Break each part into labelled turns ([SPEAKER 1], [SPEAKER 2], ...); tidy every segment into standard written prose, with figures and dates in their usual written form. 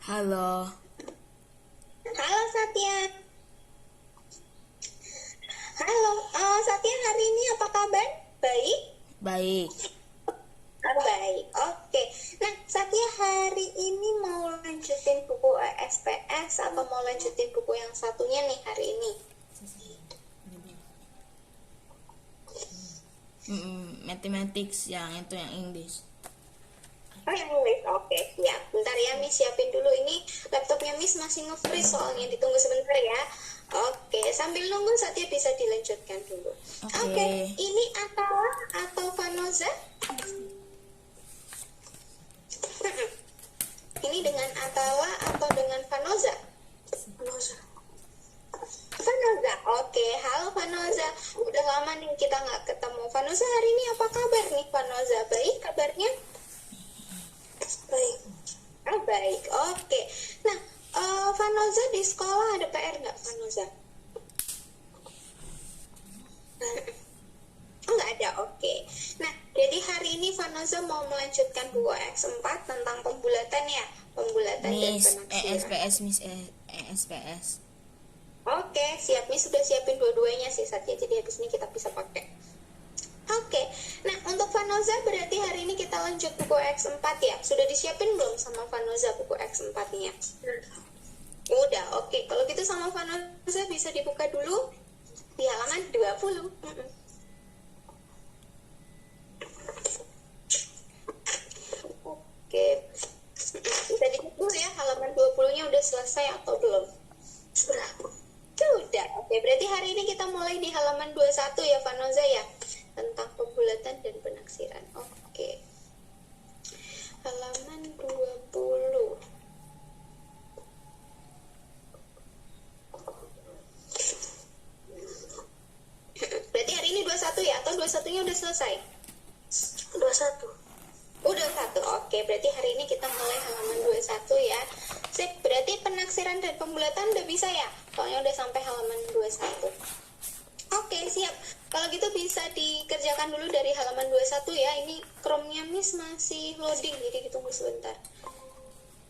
[SPEAKER 1] Halo,
[SPEAKER 2] Halo Satya. Halo, Satya, hari ini apa kabar? Baik?
[SPEAKER 1] baik.
[SPEAKER 2] Baik, oke. Nah, Satya hari ini mau lanjutin buku SPS atau mau lanjutin buku yang satunya nih hari ini?
[SPEAKER 1] Mathematics yang itu yang English.
[SPEAKER 2] Oh, yang English, oke, siap. Bentar ya, Miss siapin dulu. Ini laptopnya Miss masih nge-freeze soalnya, ditunggu sebentar ya. Oke, sambil nunggu Satya bisa dilanjutkan dulu. Oke,
[SPEAKER 1] Oke.
[SPEAKER 2] ini Atala atau Vanoza? Ini dengan Atala atau dengan Vanoza? Vanoza. Vanoza, oke. Halo Vanoza. Udah lama nih kita nggak ketemu. Vanoza, hari ini apa kabar nih Vanoza? Baik kabarnya? Baik. Oh, baik, oke. Nah, Vanoza di sekolah ada PR nggak Vanoza? Oh, nggak ada, oke. Nah, jadi hari ini Vanoza mau melanjutkan buku X4 tentang pembulatan ya, pembulatan dan
[SPEAKER 1] Miss
[SPEAKER 2] penaksiran.
[SPEAKER 1] ESPS, Miss ESPS.
[SPEAKER 2] Oke, siap. Miss sudah siapin dua-duanya sih Satya, jadi habis ini kita bisa pakai. Oke, nah untuk Vanoza berarti hari ini kita lanjut buku X4 ya. Sudah disiapin belum sama Vanoza buku X4-nya? Udah, oke. Kalau gitu sama Vanoza bisa dibuka dulu di halaman 20. Oke. Bisa dicek dulu ya halaman 20-nya udah selesai atau belum? Sudah. Sudah. Oke, berarti hari ini kita mulai di halaman 21 ya Vanoza ya. Tentang pembulatan dan penaksiran. Oke. Halaman 20. Berarti hari ini 21 ya? Atau 21-nya udah selesai? 21. Udah satu, oke. Berarti hari ini kita mulai halaman 21 ya. Sip, berarti penaksiran dan pembulatan udah bisa ya? Soalnya udah sampai halaman 21. Oke, siap. Kalau gitu bisa dikerjakan dulu dari halaman 21 ya. Ini Chrome-nya Miss masih loading, jadi ditunggu sebentar.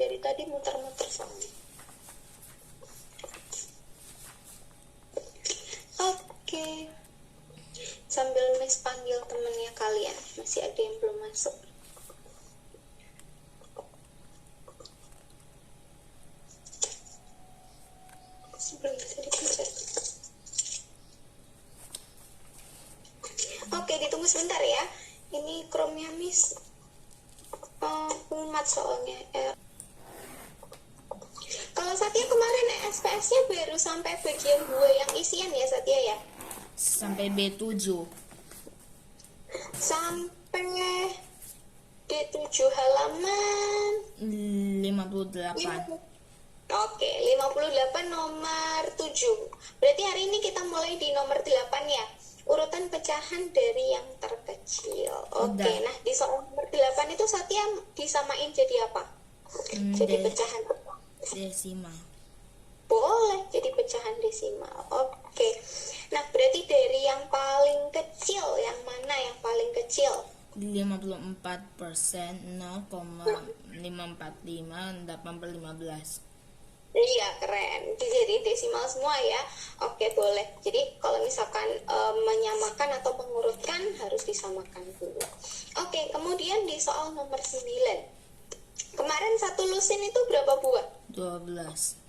[SPEAKER 2] Dari tadi muter-muter soalnya. Oke. Sambil Miss panggil temennya kalian. Masih ada yang belum masuk. Belum bisa dipencet. Oke, ditunggu sebentar ya. Ini Chrome-nya Miss umat soalnya. Kalau Satya kemarin SPS-nya baru sampai bagian 2 yang isian ya Satya ya?
[SPEAKER 1] Sampai B7.
[SPEAKER 2] Sampai D7 halaman
[SPEAKER 1] 58.
[SPEAKER 2] Oke, 58 nomor 7. Berarti hari ini kita mulai di nomor 8 ya. Urutan pecahan dari yang terkecil. Oke,
[SPEAKER 1] Udah.
[SPEAKER 2] nah di soal nomor 8 itu Satya disamain jadi apa? Jadi pecahan apa?
[SPEAKER 1] Desimal.
[SPEAKER 2] Boleh jadi pecahan desimal. Oke. Nah, berarti dari yang paling kecil, yang mana yang paling kecil?
[SPEAKER 1] 54% 0,545 8/15.
[SPEAKER 2] Iya, keren. Jadi desimal semua ya. Oke, boleh. Jadi kalau misalkan menyamakan atau mengurutkan harus disamakan dulu. Oke, kemudian di soal nomor 9. Kemarin satu lusin itu berapa buah?
[SPEAKER 1] 12.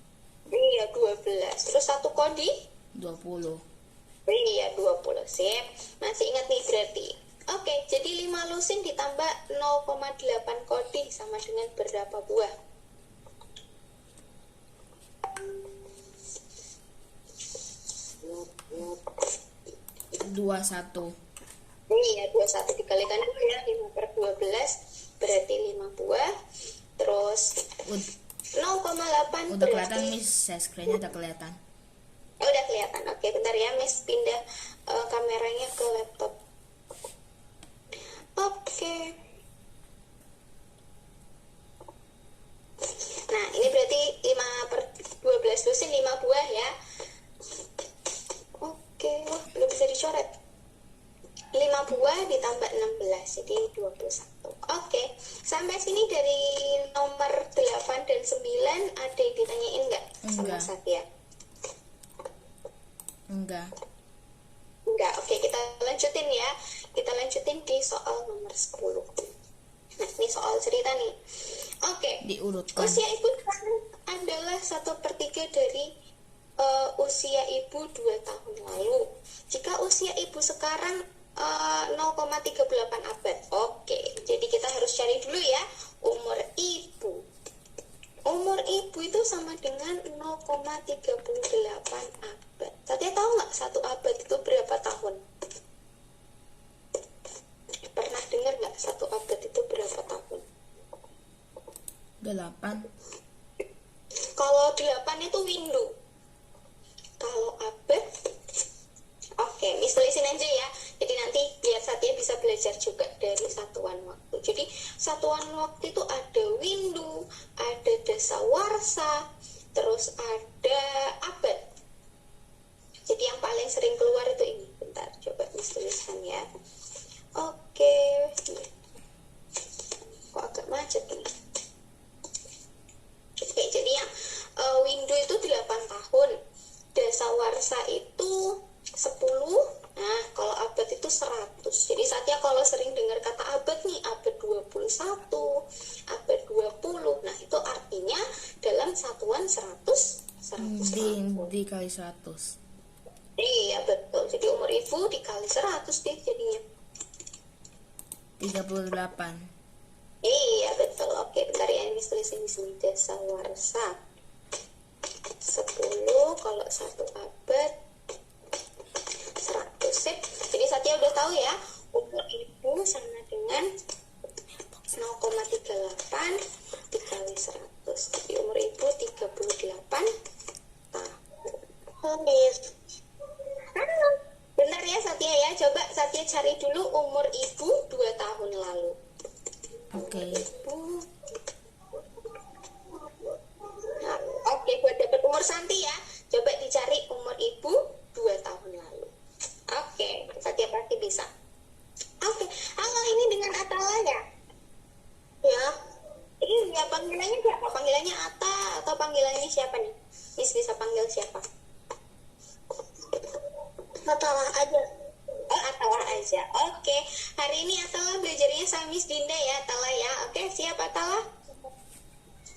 [SPEAKER 2] Iya, 12. Terus satu kodi?
[SPEAKER 1] 20.
[SPEAKER 2] Iya, 20. Sip. Masih ingat nih berarti. Oke, jadi 5 lusin ditambah 0,8 kodi sama dengan berapa buah?
[SPEAKER 1] 21.
[SPEAKER 2] Iya, 21 dikalikan dulu ya. 5/12 berarti 5 buah. Terus 0,8
[SPEAKER 1] Udah kelihatan,
[SPEAKER 2] berarti...
[SPEAKER 1] Miss. Screen-nya udah kelihatan.
[SPEAKER 2] Oh, udah kelihatan. Oke, bentar ya, Miss pindah kameranya ke laptop. Oke. Nah, ini berarti 5/12 lusin 5 buah ya. Oke, wah belum bisa dicoret. 5 buah ditambah 16, jadi 21. Oke, sampai sini dari nomor 8 dan 9 ada yang ditanyain nggak sama
[SPEAKER 1] Enggak.
[SPEAKER 2] Satya?
[SPEAKER 1] Enggak.
[SPEAKER 2] Enggak, oke, kita lanjutin ya. Kita lanjutin di soal nomor 10. Nah, ini soal cerita nih. Oke,
[SPEAKER 1] Diurutkan.
[SPEAKER 2] usia ibu sekarang adalah 1/3 dari usia ibu 2 tahun lalu. Jika usia ibu sekarang 0,38 abad. Oke, jadi kita harus cari dulu ya umur ibu. Umur ibu itu sama dengan 0,38 abad. Satya tahu nggak 1 abad itu berapa tahun? Pernah dengar nggak 1 abad itu berapa tahun?
[SPEAKER 1] 8.
[SPEAKER 2] Kalau 8 itu windu. Kalau abad, oke, Miss tulisin aja ya. Jadi nanti biar Satya bisa belajar juga dari satuan waktu. Jadi satuan waktu itu ada windu, ada dasawarsa, terus ada abad. Jadi yang paling sering keluar itu ini. Bentar, coba Miss tuliskan ya. Oke. Kok agak macet ini? Oke, jadi yang windu itu 8 tahun. Dasawarsa itu 10. Nah, kalau abad itu 100. Jadi Satya kalau sering dengar kata abad nih, abad 21, abad 20. Nah, itu artinya dalam satuan 100 tahun.
[SPEAKER 1] Dikali 100.
[SPEAKER 2] Iya, betul. Jadi umur ibu dikali 100 deh jadinya.
[SPEAKER 1] 38.
[SPEAKER 2] Iya, betul. Oke, bentar ya, ini tulisin di sini. Dasawarsa 10, kalau 1 abad 100. Sip. Jadi Satya udah tahu ya, umur ibu sama dengan 0,38 dikali 100. Jadi umur ibu 38 tahun. Miss. Halo. Bentar ya Satya ya, coba Satya cari dulu umur ibu 2 tahun lalu.
[SPEAKER 1] Oke.
[SPEAKER 2] Ibu. Nah, oke, buat dapat umur Santi ya, coba dicari umur ibu 2 tahun lalu. Oke, Satya pasti bisa. Oke, halo, ini dengan Atala ya? Ya. Iya, panggilannya siapa? Panggilannya Ata atau panggilannya siapa nih? Miss bisa panggil siapa? Atala aja. Oh, Atala aja. Oke, hari ini Atala belajarnya sama Miss Dinda ya, Atala ya. Oke, siap Atala?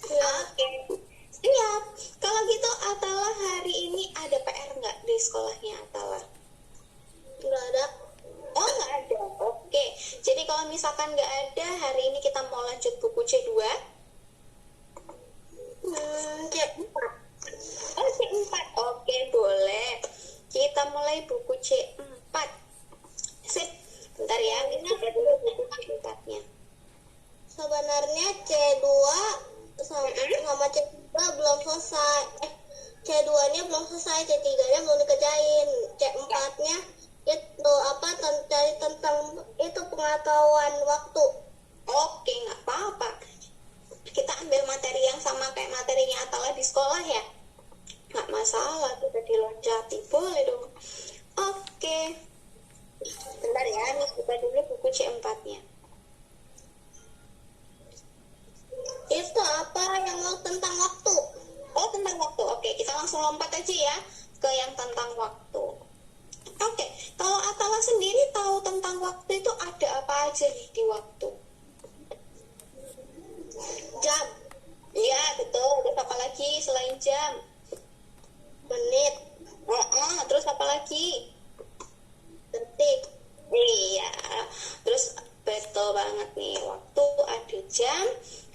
[SPEAKER 2] Ya. Oke, siap. Kalau gitu Atala hari ini ada PR nggak di sekolahnya Atala? Nggak ada. Oh, nggak ada. Oke, jadi kalau misalkan nggak ada, hari ini kita mau lanjut buku C2. C4. Oh, C4. Oke, boleh. Kita mulai buku C4. Sip. Bentar ya, kita buka dulu buku C4-nya.
[SPEAKER 3] Sebenarnya C2 sama C3 belum selesai. C2-nya belum selesai, C3-nya belum dikerjain. C4-nya itu cari tentang itu pengetahuan waktu.
[SPEAKER 2] Oke, nggak apa-apa. Kita ambil materi yang sama kayak materinya Atala di sekolah ya. Nggak masalah, kita diloncati. Boleh dong. Oke. Bentar ya, Miss buka dulu buku C4-nya.
[SPEAKER 3] Itu apa yang mau tentang waktu?
[SPEAKER 2] Oh, tentang waktu. Oke, kita langsung lompat aja ya ke yang tentang waktu. Oke, kalau Atala sendiri tahu tentang waktu itu ada apa aja nih di waktu?
[SPEAKER 3] Jam,
[SPEAKER 2] Iya, betul. Terus apa lagi selain jam?
[SPEAKER 3] menit,
[SPEAKER 2] Terus apa lagi?
[SPEAKER 3] detik,
[SPEAKER 2] Iya. Terus betul banget nih. Waktu ada jam,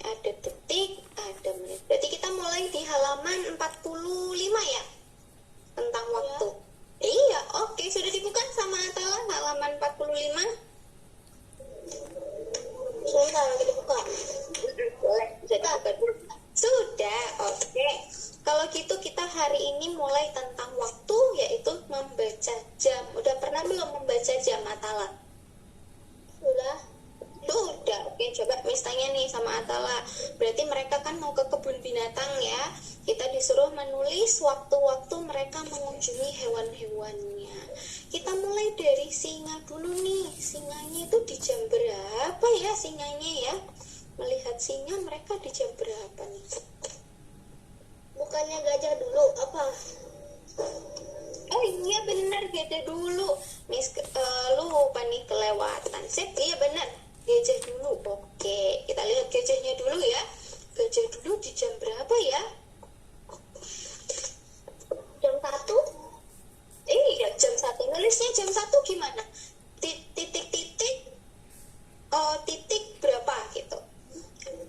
[SPEAKER 2] ada detik, ada menit. Berarti kita mulai di halaman 45 ya? Tentang waktu. Iya, oke. Sudah dibuka sama Atala halaman 45?
[SPEAKER 3] sebentar lagi dibuka.
[SPEAKER 2] Boleh, bisa dibuka dulu. Sudah, oke. Kalau gitu kita hari ini mulai tentang waktu, yaitu membaca jam. Udah pernah belum membaca jam, Atala?
[SPEAKER 3] Sudah.
[SPEAKER 2] Sudah, oke. Coba Miss tanya nih sama Atala. Berarti mereka kan mau ke kebun binatang ya. Kita disuruh menulis waktu-waktu mereka mengunjungi hewan-hewannya. Kita mulai dari singa dulu nih. Singa itu di jam berapa ya singanya ya? Melihat singa mereka di jam berapa nih?
[SPEAKER 3] Bukannya gajah dulu apa?
[SPEAKER 2] Oh iya benar, gajah dulu. Miss lupa nih kelewatan. Sip, iya benar. Gajah dulu. Oke, kita lihat gajahnya dulu ya. Gajah dulu di jam berapa ya?
[SPEAKER 3] Jam 1?
[SPEAKER 2] Iya, jam 1. Nulisnya jam 1 gimana? Titik-titik. Oh, titik berapa gitu.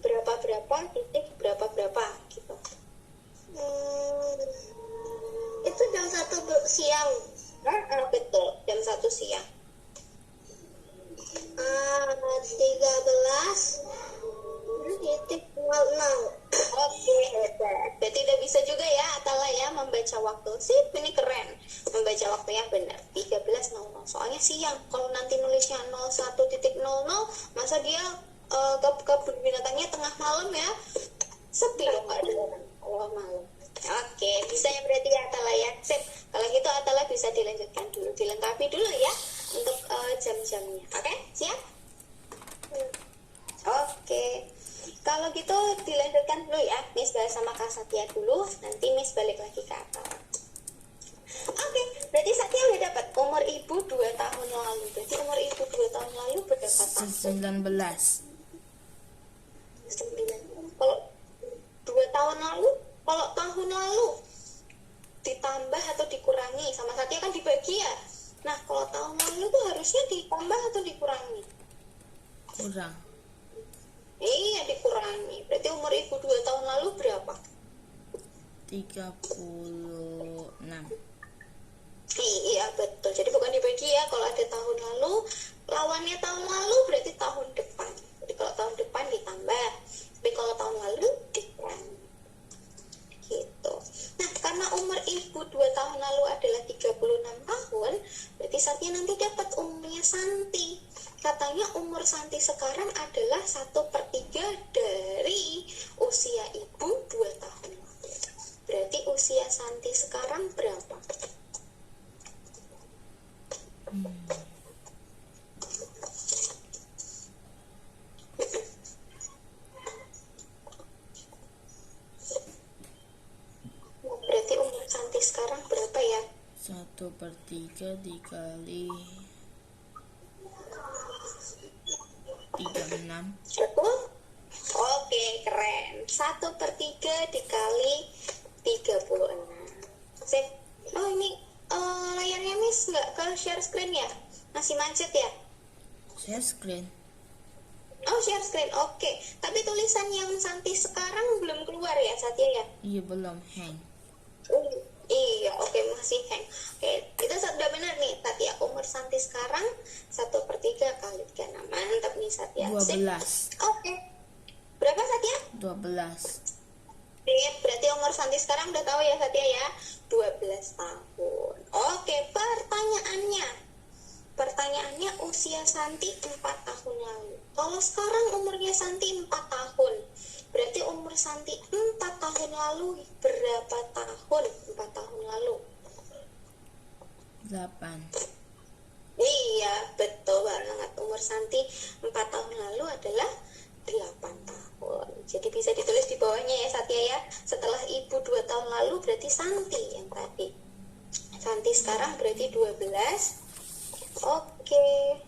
[SPEAKER 2] Berapa titik berapa gitu.
[SPEAKER 3] Itu jam 1 siang.
[SPEAKER 2] Betul, jam 1 siang.
[SPEAKER 3] 13:06.
[SPEAKER 2] Oke, hebat. Berarti udah bisa juga ya Atala ya membaca waktu. Sip, ini keren. Membaca waktunya benar. 13:00. Soalnya siang. Kalau nanti nulisnya 01:00, masa dia ke kebun binatangnya tengah malam ya? Sepi loh, nggak ada orang kalau malam. Oke, bisa ya berarti ya Atala ya. Sip. Kalau gitu Atala bisa dilanjutkan dulu, dilengkapi dulu ya untuk jam-jamnya. Oke, siap? Oke. Kalau gitu dilanjutkan dulu ya. Miss bahas sama Kak Satya dulu, nanti Miss balik lagi ke Atala. Oke, berarti Satya udah dapat umur ibu 2 tahun lalu. Berarti umur ibu 2 tahun lalu berapa tahun?
[SPEAKER 1] 19.
[SPEAKER 2] 9. Kalau 2 tahun lalu, kalau tahun lalu ditambah atau dikurangi, sama Satya kan dibagi ya. Nah, kalau tahun lalu tuh harusnya ditambah atau dikurangi?
[SPEAKER 1] Kurang.
[SPEAKER 2] Iya, dikurangi. Berarti umur ibu 2 tahun lalu berapa?
[SPEAKER 1] 36.
[SPEAKER 2] Iya, betul. Jadi bukan dibagi ya. Kalau ada tahun lalu, lawannya tahun lalu berarti tahun depan. Jadi kalau tahun depan ditambah. Tapi kalau tahun lalu dikurangi. Gitu. Nah, karena umur ibu 2 tahun lalu adalah 36 tahun, berarti Satya nanti dapat umurnya Santi. Katanya umur Santi sekarang adalah 1/3 dari usia ibu 2 tahun lalu. Berarti usia Santi sekarang berapa? Berarti umur Santi sekarang berapa ya?
[SPEAKER 1] 1/3 dikali 36.
[SPEAKER 2] Betul? Oke, keren. 1/3 dikali 36. Sip. Oh, ini layarnya Miss nggak ke share screen ya? Masih macet ya?
[SPEAKER 1] Share screen.
[SPEAKER 2] Oh, share screen. Oke. Tapi tulisan yang Santi sekarang belum keluar ya, Satya ya?
[SPEAKER 1] Iya, belum hang.
[SPEAKER 2] Iya, oke, masih hang. Oke, itu sudah benar nih, Satya. Umur Santi sekarang 1/3 kali 36. Mantap nih, Satya. Sip.
[SPEAKER 1] 12.
[SPEAKER 2] Oke. Berapa, Satya?
[SPEAKER 1] 12.
[SPEAKER 2] Sip. Berarti umur Santi sekarang udah tahu ya, Satya ya? 12 tahun. Oke, pertanyaannya usia Santi 4 tahun lalu. Kalau sekarang umurnya Santi 4 tahun, berarti umur Santi 4 tahun lalu berapa tahun? 4 tahun lalu.
[SPEAKER 1] 8.
[SPEAKER 2] Iya, betul banget. Umur Santi 4 tahun lalu adalah 8 tahun. Jadi bisa ditulis di bawahnya ya, Satya ya. Setelah ibu 2 tahun lalu berarti Santi yang tadi. Santi sekarang berarti 12. Oke.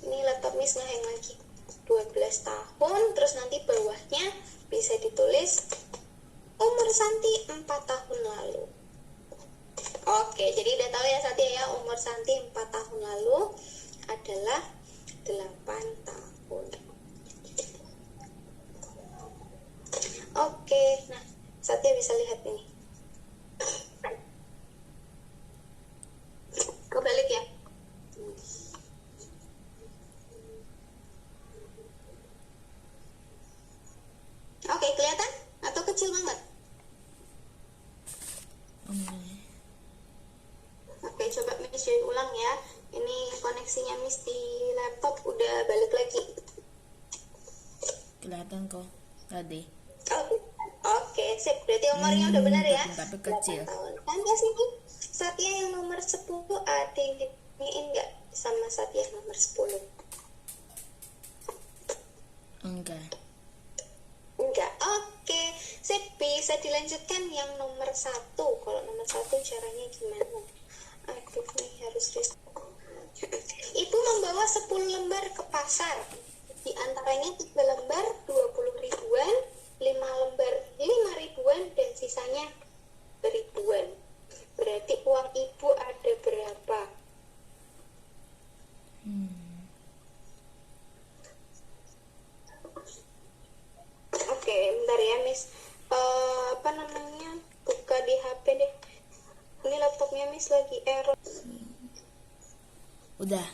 [SPEAKER 2] Ini laptop Miss ngehang lagi. 12 tahun, terus nanti bawahnya bisa ditulis umur Santi 4 tahun lalu. Oke, jadi udah tahu ya Satya ya, umur Santi 4 tahun lalu adalah 8 tahun. Oke, nah Satya bisa lihat ini. Kebalik ya. Oke, kelihatan? Atau kecil banget? Oke, coba Miss join ulang ya. Ini koneksinya Miss di laptop udah balik lagi.
[SPEAKER 1] Kelihatan kok tadi.
[SPEAKER 2] Oke, sip. Berarti umurnya udah benar ya?
[SPEAKER 1] Tapi kecil.
[SPEAKER 2] 8 tahun. Tanda sini, Satya yang nomor 10 ada yang ditanyain nggak sama Satya nomor 10? nomor 1. Kalau nomor 1 caranya gimana? Aduh, nih harus Ibu membawa 10 lembar ke pasar. Di antaranya 3 lembar 20 ribuan, 5 lembar 5 ribuan, dan sisanya ribuan. Berarti uang ibu ada berapa? Oke, bentar ya Miss. Apa namanya? Buka di HP deh. Ini laptopnya Miss lagi error.
[SPEAKER 1] Udah.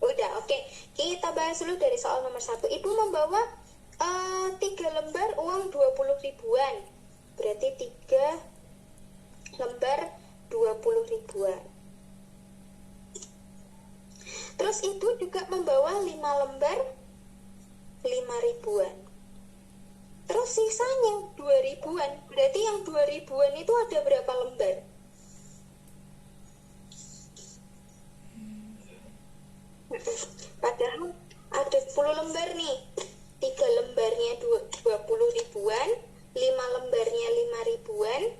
[SPEAKER 2] Udah, oke. Kita bahas dulu dari soal nomor 1. Ibu membawa 3 lembar uang 20 ribuan. Berarti 3 lembar 20 ribuan. Terus ibu juga membawa 5 lembar 5 ribuan. Terus sisanya 2 ribuan. Berarti yang 2 ribuan itu ada berapa lembar? Padahal ada 10 lembar nih. 3 lembarnya 20 ribuan, 5 lembarnya 5 ribuan,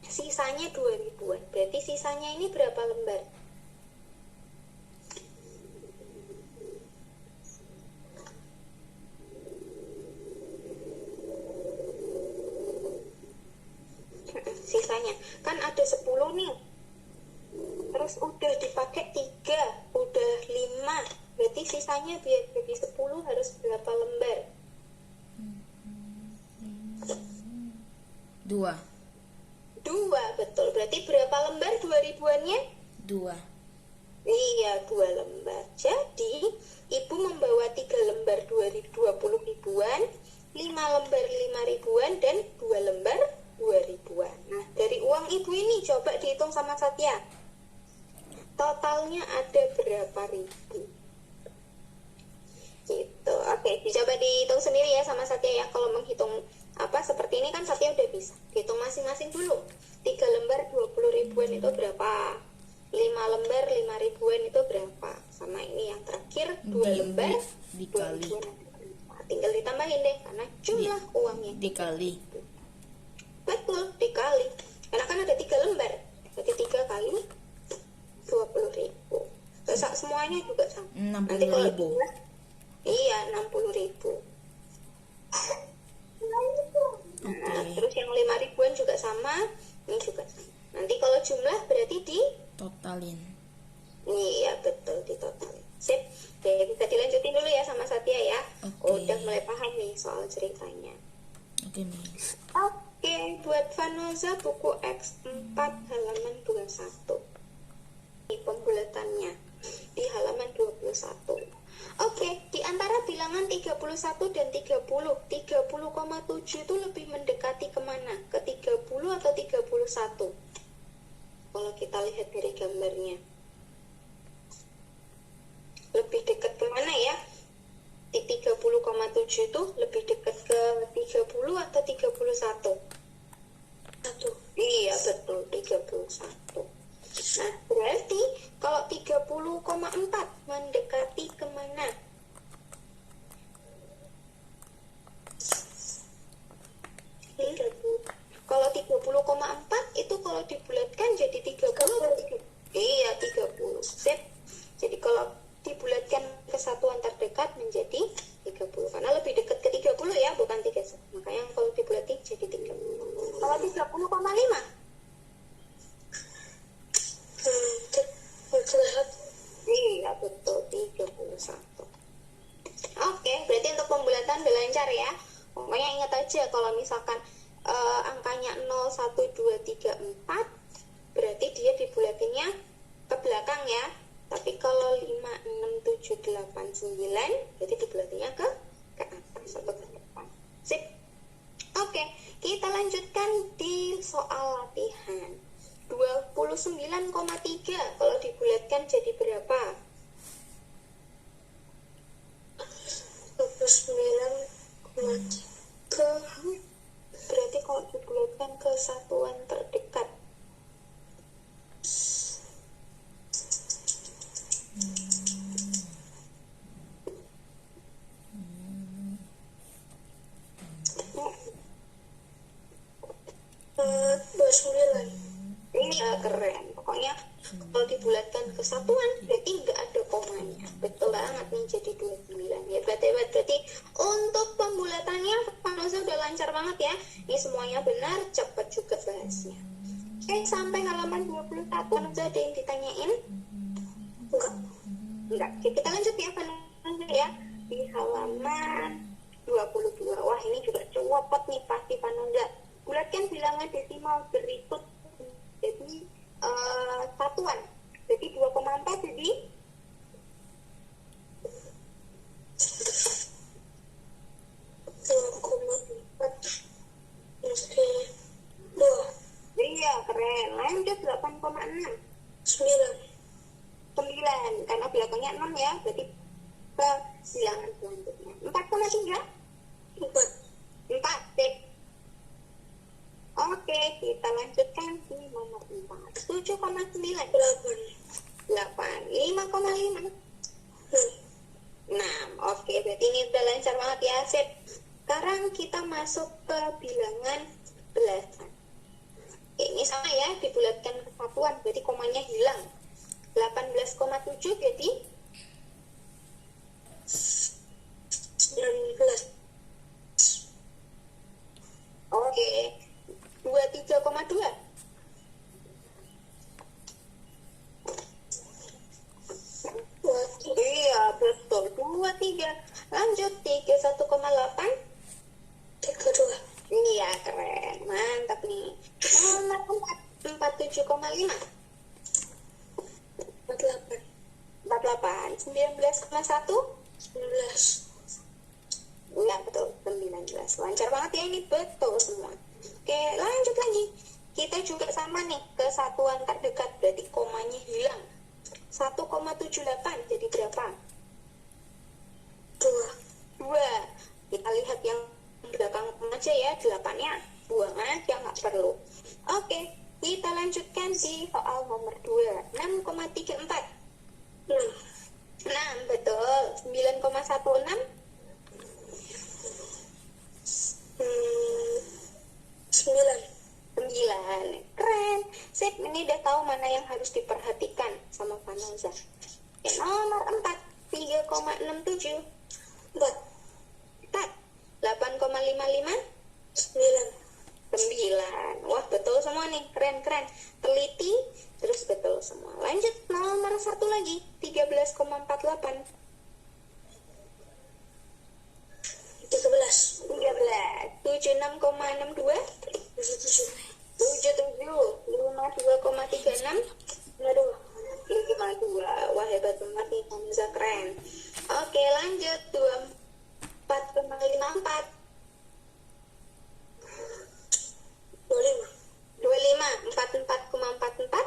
[SPEAKER 2] sisanya 2 ribuan. Berarti sisanya ini berapa lembar? Sisanya kan ada 10 nih. Terus udah dipakai 3, udah 5. Berarti sisanya biar jadi 10 harus berapa lembar?
[SPEAKER 1] 2.
[SPEAKER 2] 2, betul. Berarti berapa lembar 2 ribuannya?
[SPEAKER 1] 2.
[SPEAKER 2] Iya, 2 lembar. Jadi, ibu membawa 3 lembar 20 ribuan, 5 lembar 5 ribuan, dan 2 lembar 2 ribuan. Nah, dari uang ibu ini coba dihitung sama Satya. Totalnya ada berapa ribu? Gitu. Oke, dicoba dihitung sendiri ya sama Satya ya. Kalau menghitung apa seperti ini kan Satya udah bisa. Hitung masing-masing dulu. 3 lembar 20 ribuan itu berapa? 5 lembar 5 ribuan itu berapa? Sama ini yang terakhir 2 lembar 2
[SPEAKER 1] dikali.
[SPEAKER 2] ribuan. Nah, tinggal ditambahin deh karena jumlah uangnya.
[SPEAKER 1] Dikali.
[SPEAKER 2] Betul, dikali. Karena kan ada 3 lembar. Berarti 3 kali 20 ribu. Terus semuanya juga sama.
[SPEAKER 1] 60
[SPEAKER 2] Nanti kalau
[SPEAKER 1] ribu.
[SPEAKER 2] jumlah, iya 60 ribu. Nah, terus yang 5 ribuan juga sama. Ini juga sama. Nanti kalau jumlah berarti di
[SPEAKER 1] Totalin.
[SPEAKER 2] iya betul, di total. Sip. Oke, bisa dilanjutin dulu ya sama Satya ya.
[SPEAKER 1] Oke.
[SPEAKER 2] Udah mulai paham nih soal ceritanya.
[SPEAKER 1] Oke, Miss.
[SPEAKER 2] Oke, buat Vanoza buku X4 halaman 21. Ini pembulatannya di halaman 21. Oke, di antara bilangan 31 dan 30, 30,7 itu lebih mendekati kemana? Ke 30 atau 31? Kalau kita lihat dari gambarnya. Lebih dekat kemana ya? Di 30,7 itu lebih dekat ke 30 atau 31? Iya, betul, 31. Nah, berarti kalau 30,4 mendekati kemana? Kalau 30,4 itu kalau dibulatkan jadi 30. Iya, 30. Sip. Jadi kalau dibulatkan ke satuan terdekat menjadi 30. Karena lebih dekat ke 30 ya, bukan 31. Makanya kalau dibulatin jadi 30. Kalau 30,5? Iya, betul, 31. Oke, berarti untuk pembulatan udah lancar ya. Pokoknya ingat aja kalau misalkan angkanya 0, 1, 2, 3, 4, berarti dia dibulatinnya ke belakang ya. Tapi kalau 5, 6, 7, 8, 9, berarti dibulatinnya ke atas atau ke depan. Sip. Oke, kita lanjutkan di soal latihan. 29,3 kalau dibulatkan jadi berapa? 29,3. Berarti kalau dibulatkan ke satuan terdekat. banget nih jadi 29. Berarti untuk pembulatannya Fanosa udah lancar banget ya. Ini semuanya benar, cepat juga bahasnya. Oke, sampai halaman 21 Fanosa ada yang ditanyain? Enggak. Oke, kita lanjut ya Fanosa ya. Di halaman 22. Wah, ini juga cepet nih pasti Fanosa. Bulatkan bilangan desimal berikut jadi satuan. Jadi 2,4 jadi
[SPEAKER 3] 2,4 mesti 2.
[SPEAKER 2] iya keren. Lanjut 8,6
[SPEAKER 3] 9
[SPEAKER 2] karena belakangnya 6 ya, berarti ke bilangan selanjutnya 4,3 4 sip. Oke, kita lanjutkan di nomor 4 7,9 8 5,5 6. Oke, berarti ini udah lancar banget ya. Sip. Sekarang kita masuk ke bilangan belasan. Oke, ini sama ya, dibulatkan ke satuan, berarti komanya hilang. 18,7 jadi
[SPEAKER 3] 19
[SPEAKER 2] oke. 23,2 iya betul 23. Lanjut 31,8
[SPEAKER 3] 32
[SPEAKER 2] iya keren, mantap nih. Nomor 4 47,5
[SPEAKER 3] 48
[SPEAKER 2] 48 19,1
[SPEAKER 3] 19
[SPEAKER 2] iya betul 19. Lancar banget ya, ini betul semua. Oke, lanjut lagi. Kita juga sama nih ke satuan terdekat, berarti komanya hilang. 1,78 jadi berapa? 2. Kita lihat yang belakang aja ya, 8-nya buang aja, nggak perlu. Oke, kita lanjutkan di soal nomor 2 6,34 6 betul 9,16 9 keren. Sip, ini udah tahu mana yang harus diperhatikan sama Fanosa. Oke, nomor 4 3,67 4 8,55 9. Wah, betul semua nih. Keren. Teliti, terus betul semua. Lanjut, nomor 1 lagi. 13,48
[SPEAKER 3] 13
[SPEAKER 2] 76,62 77 52,36 52. Wah, hebat banget nih, Hamza, keren. Oke, lanjut 24,54 25 44,44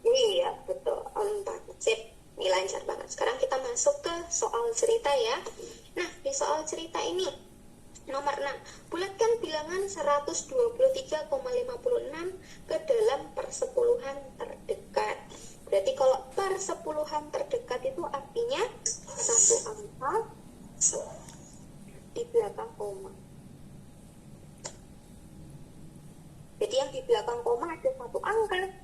[SPEAKER 2] iya betul 4. Sip, ini lancar banget. Sekarang kita masuk ke soal cerita ya. Nah, di soal cerita ini nomor 6, bulatkan bilangan 123,56 ke dalam persepuluhan terdekat. Berarti kalau persepuluhan terdekat itu artinya satu angka di belakang koma. Jadi yang di belakang koma ada satu angka.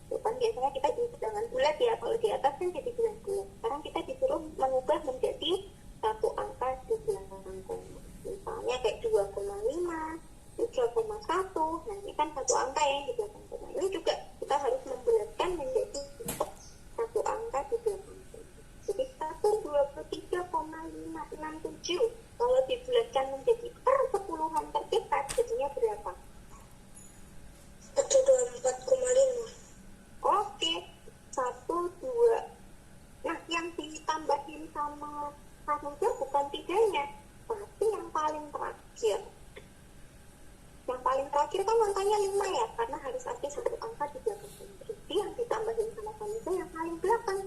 [SPEAKER 2] Bukan biasanya kita di bilangan bulat ya, kalau di atas kan jadi bilangan bulat. Sekarang kita disuruh mengubah menjadi satu angka di belakang koma. Misalnya kayak 2,5, 3,1. Nah, ini kan satu angka yang di belakang koma. Ini juga kita harus membulatkan menjadi satu angka di belakang koma. Jadi 123,567 kalau dibulatkan menjadi persepuluhan terdekat jadinya berapa?
[SPEAKER 3] 124,5
[SPEAKER 2] Oke, 1, 2. Nah, yang ditambahin sama satunya bukan tiganya, tapi yang paling terakhir. Yang paling terakhir kan angkanya 5 ya, karena harus ada satu angka di belakang. Jadi yang ditambahin sama satunya yang paling belakang.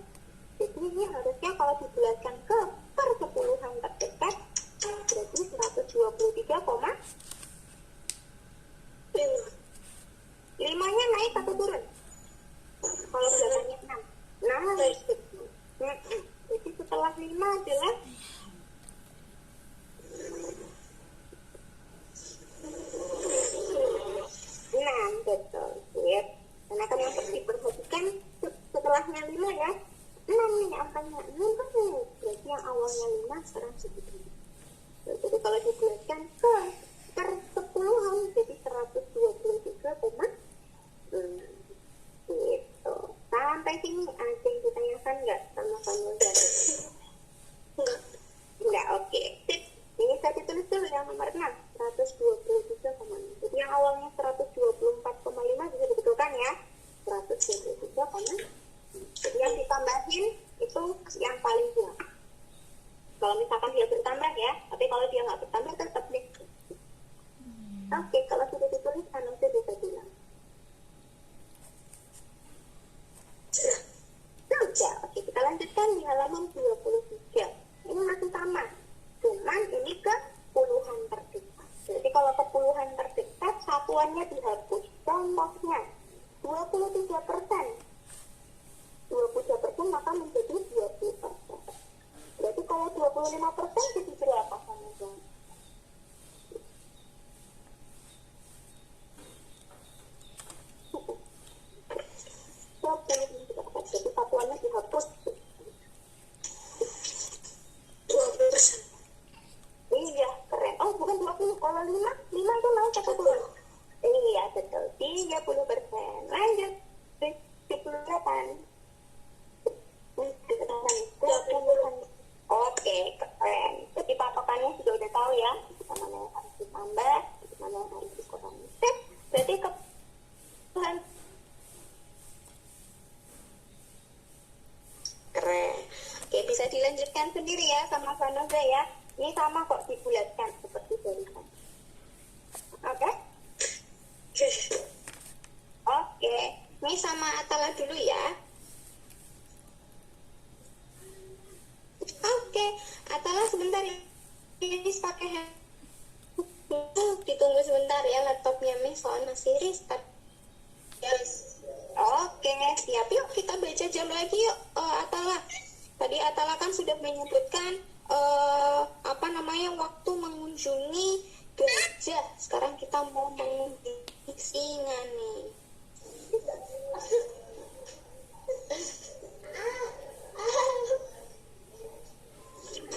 [SPEAKER 2] Jadi ini harusnya kalau dibulatkan ke persepuluhan terdekat, berarti 123,5. 5-nya naik atau turun? Kalau belakangnya 6. Nah, betul. Jadi setelah 5 adalah 6, betul.
[SPEAKER 3] tanya, berarti yang awalnya 5 sekarang segitu. Jadi kalau dibulatkan per 10-an jadi 123, gitu. Sampai sini ada yang ditanyakan nggak sama kamu? Enggak, oke. Sip. Ini saya tulis dulu yang nomor 6, 123,6. Jadi yang awalnya 124,5 bisa dibetulkan ya. 123,6. Jadi yang ditambahin itu yang paling tua. Kalau misalkan dia bertambah ya, tapi kalau dia nggak bertambah tetap deh. Oke, kalau sudah ditulis, Anusia bisa bilang. Sudah, oke, kita lanjutkan di halaman 23. Ini masih sama, cuman ini ke puluhan terdekat. Jadi kalau ke puluhan terdekat, satuannya dihapus. Contohnya, 23%. 23% maka menjadi 20%. Berarti kalau 25% jadi berapa sama dong? Jadi satuannya dihapus 20%. Iya, keren. Oh, bukan 20. Kalau 5 itu mau satu turun. Iya, betul. 30%. Lanjut. 38. Oke, keren. Jadi patokannya sudah tahu ya. Mana yang harus ditambah, mana yang harus dikurangi. Berarti keren. Oke, bisa dilanjutkan sendiri ya sama Vanoza ya. Ini sama kok dibulatkan seperti barusan. Oke? Oke. Ini sama Atala dulu ya. Oke, Atala sebentar ya. Ini pakai ditunggu sebentar ya, laptopnya Miss soalnya masih restart. Yes. Oke, siap. Yuk kita baca jam lagi yuk, Atala. Tadi Atala kan sudah menyebutkan waktu mengunjungi gajah. Sekarang kita mau mengunjungi singa nih.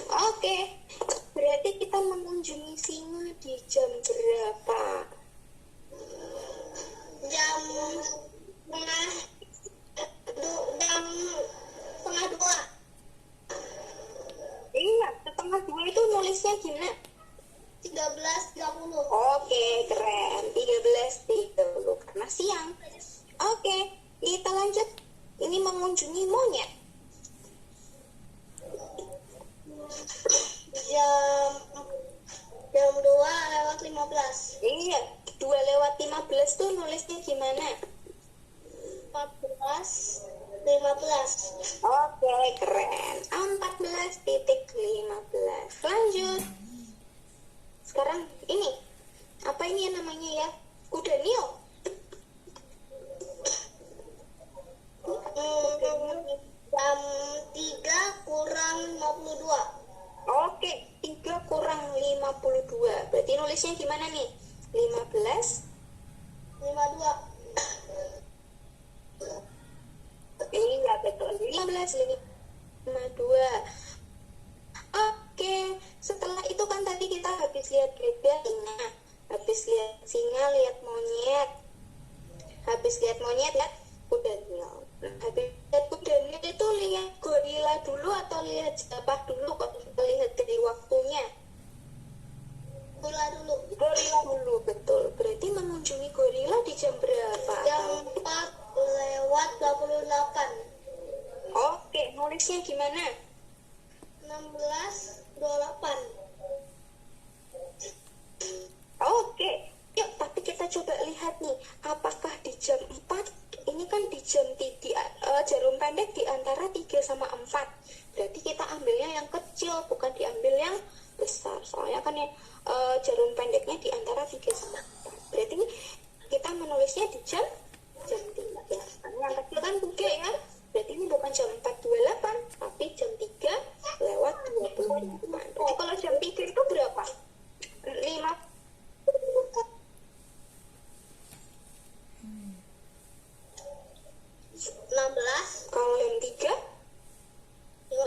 [SPEAKER 3] Oke, berarti kita mengunjungi singa di jam berapa?
[SPEAKER 2] Jam setengah dua.
[SPEAKER 3] Iya, setengah 2 itu nulisnya gimana?
[SPEAKER 2] 13.30.
[SPEAKER 3] Oke, keren. 13.30 karena siang. Oke, kita lanjut. Ini mengunjungi monyet.
[SPEAKER 2] Jam 2:15.
[SPEAKER 3] Iya, 2:15 tuh nulisnya gimana?
[SPEAKER 2] 14:15.
[SPEAKER 3] Oke, keren. 14.15. Lanjut. Sekarang ini. Apa ini yang namanya ya? Kuda Nil.
[SPEAKER 2] Jam 3:52.
[SPEAKER 3] Oke, 3 kurang 52. Berarti nulisnya gimana nih? 15.
[SPEAKER 2] 52.
[SPEAKER 3] Iya, betul. 15:52. Oke, setelah itu kan tadi kita habis lihat gajah, singa. Habis lihat singa, lihat monyet. Habis lihat monyet, lihat kuda Nil. Habis lihat kuda Nil itu lihat gorila dulu atau lihat jerapah dulu? Kalau kita lihat dari waktunya. Gorila dulu, betul. Berarti mengunjungi gorila di jam berapa?
[SPEAKER 2] Jam 4:28.
[SPEAKER 3] Oke, nulisnya gimana?
[SPEAKER 2] 16:28.
[SPEAKER 3] Oke, yuk tapi kita coba lihat nih, apakah di jam 4, ini kan di jam jarum pendek di antara 3 sama 4. Berarti kita ambilnya yang kecil, bukan diambil yang besar. Soalnya kan ya jarum pendeknya di antara 3 sama 4. Berarti ini kita menulisnya di jam 3 ya. Yang kecil kan 3 ya. Berarti ini bukan jam 4:28, tapi jam 3:28. Jadi kalau jam 3 itu berapa? 5.
[SPEAKER 2] 16.
[SPEAKER 3] Kalau jam 3?
[SPEAKER 2] 15.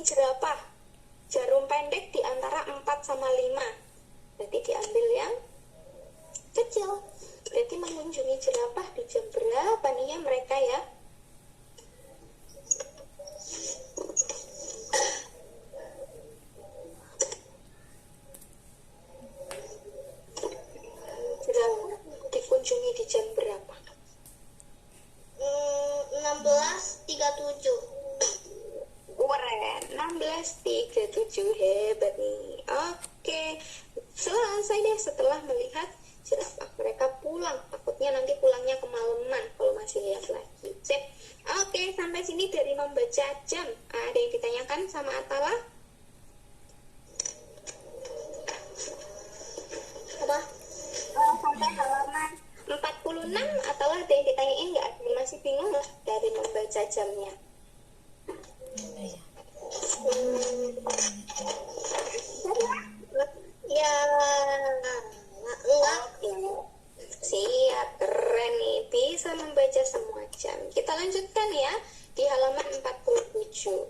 [SPEAKER 3] jerapah. Jarum pendek di antara 4 sama 5. Berarti diambil yang kecil. Berarti mengunjungi jerapah di jam berapa nih ya mereka ya? Jerapah dikunjungi di jam berapa?
[SPEAKER 2] 16.37.
[SPEAKER 3] Keren, 16.37, hebat nih. Oke, selesai deh setelah melihat jerapah. Mereka pulang, takutnya nanti pulangnya kemalaman kalau masih lihat lagi. Sip. Oke, sampai sini dari membaca jam. Ada yang ditanyakan sama Atala?
[SPEAKER 2] Apa?
[SPEAKER 3] Sampai halaman 46 Atala ada yang ditanyain nggak? Ada yang masih bingung lah dari membaca jamnya?
[SPEAKER 1] Iya.
[SPEAKER 2] Ya, enggak.
[SPEAKER 3] Siap, keren nih. Bisa membaca semua jam. Kita lanjutkan ya di halaman 47.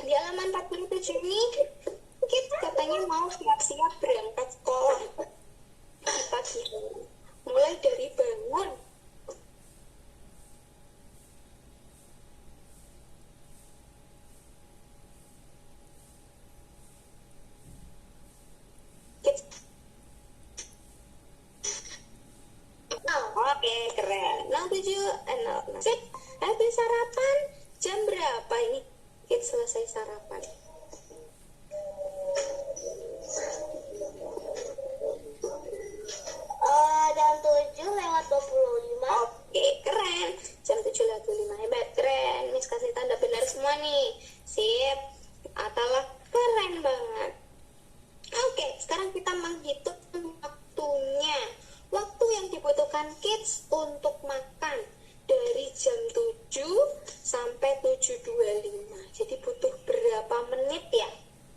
[SPEAKER 3] Di halaman 47 ini kita katanya mau siap-siap berangkat sekolah di pagi hari. Mulai dari bangun. Oke, keren. 07, sip. Habis sarapan, jam berapa ini? Kita selesai sarapan.
[SPEAKER 2] Jam 7:25.
[SPEAKER 3] Oke, keren. Jam 7.05, hebat, keren. Miss kasih tanda benar semua nih. Sip. Atala keren banget. Oke, sekarang kita menghitung waktunya. Waktu yang dibutuhkan kids untuk makan dari jam 7 sampai 7.25. Jadi butuh berapa menit ya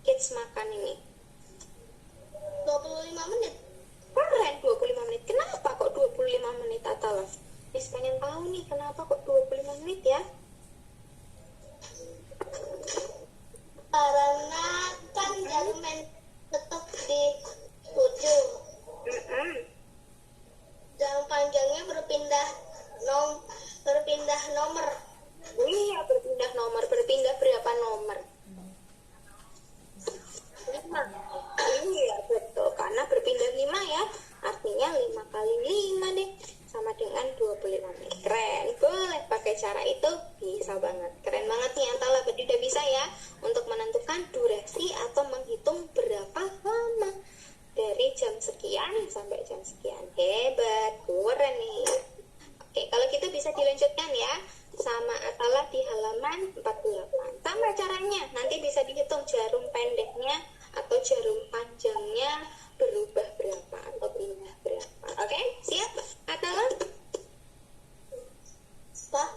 [SPEAKER 3] kids makan ini?
[SPEAKER 2] 25 menit.
[SPEAKER 3] Keren, 25 menit. Kenapa kok 25 menit Atala? Miss pengen tahu nih kenapa kok 25 menit ya?
[SPEAKER 2] Karena kan jarum tetap di 7. Jam panjangnya berpindah nomor.
[SPEAKER 3] Iya, berpindah nomor. Berpindah berapa nomor?
[SPEAKER 2] 5.
[SPEAKER 3] Iya, betul. Karena berpindah 5 ya. Artinya 5 kali 5 deh. Sama dengan 25 menit. Keren. Boleh pakai cara itu. Bisa banget. Keren banget nih Atala. Berarti udah bisa ya untuk menentukan durasi atau menghitung berapa lama. Dari jam sekian sampai jam sekian. Hebat. Keren nih. Oke, kalau gitu bisa dilanjutkan ya. Sama Atala di halaman 48. Sama caranya. Nanti bisa dihitung jarum pendeknya atau jarum panjangnya berubah berapa atau pindah berapa. Oke, siap Atala?
[SPEAKER 2] Pak,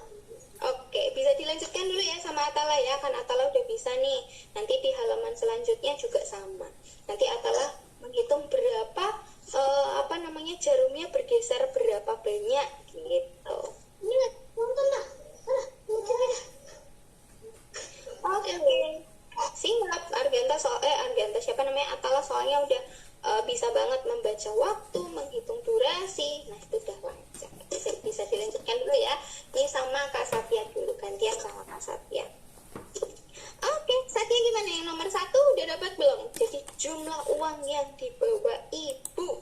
[SPEAKER 3] Oke, bisa dilanjutkan dulu ya sama Atala ya. Kan Atala udah bisa nih. Nanti di halaman selanjutnya juga sama. Nanti Atala menghitung berapa jarumnya bergeser berapa banyak gitu.
[SPEAKER 2] ini nggak nonton dah.
[SPEAKER 3] Oke. Siap, Arganta siapa namanya? Atala soalnya udah bisa banget membaca waktu, menghitung durasi. Nah, itu udah lancar. Bisa dilanjutkan dulu ya. Ini sama Kak Satya dulu, gantian sama Kak Satya. Oke, Satya gimana? Yang nomor 1 udah dapat belum? Jadi jumlah uang yang dibawa ibu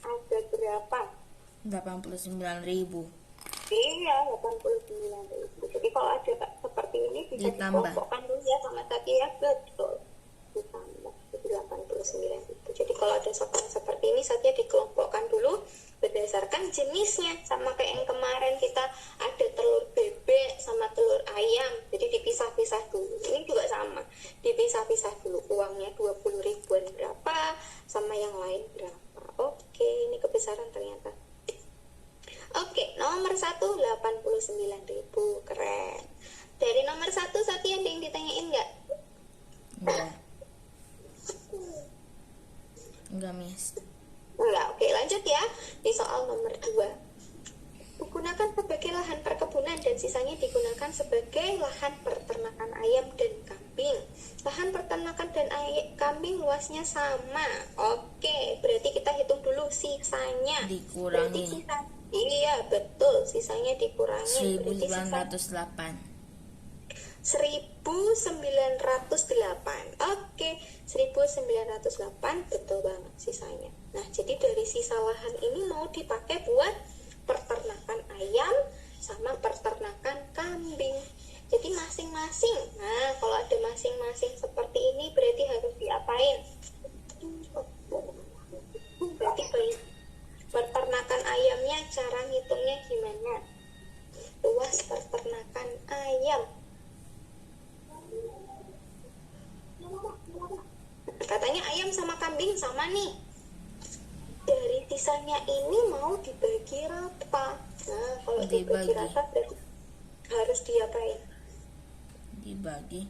[SPEAKER 3] ada berapa?
[SPEAKER 1] 89.000.
[SPEAKER 3] Iya, 89.000. Jadi kalau ada seperti ini bisa
[SPEAKER 1] Ditambah.
[SPEAKER 3] dikelompokkan dulu ya sama tadi ya, betul. Ditambah 89.000. Jadi kalau ada soal seperti ini saja dikelompokkan dulu berdasarkan jenisnya. Sama kayak yang kemarin kita ada telur bebek sama telur ayam. Jadi dipisah-pisah dulu. Ini juga sama. Dipisah-pisah dulu. Uangnya 20 ribuan berapa sama yang lain berapa. Oke, ini kebesaran ternyata. Oke, nomor 1 89.000. Keren. Dari nomor 1 Satya ada yang ditanyain nggak?
[SPEAKER 1] Enggak, Miss.
[SPEAKER 3] Enggak. Oke, lanjut ya. Di soal nomor 2. Digunakan sebagai lahan perkebunan dan sisanya digunakan sebagai lahan peternakan ayam dan kambing. kambing. Lahan peternakan dan kambing luasnya sama. Oke, berarti kita hitung dulu sisanya. Berarti
[SPEAKER 1] Dikurangi
[SPEAKER 3] iya, betul. Sisanya dikurangi. Berarti sisa
[SPEAKER 1] 1908.
[SPEAKER 3] 1908. Oke, 1908 betul banget sisanya. Nah, jadi dari sisa lahan ini mau dipakai buat peternakan ayam sama peternakan kambing. Jadi masing-masing. Nah, kalau ada masing-masing seperti ini berarti harus diapain? Berarti peternakan ayamnya cara ngitungnya gimana? Luas peternakan ayam. Katanya ayam sama kambing sama nih. Dari sisanya ini mau dibagi rata. Nah, kalau dibagi rata berarti harus diapain?
[SPEAKER 1] Dibagi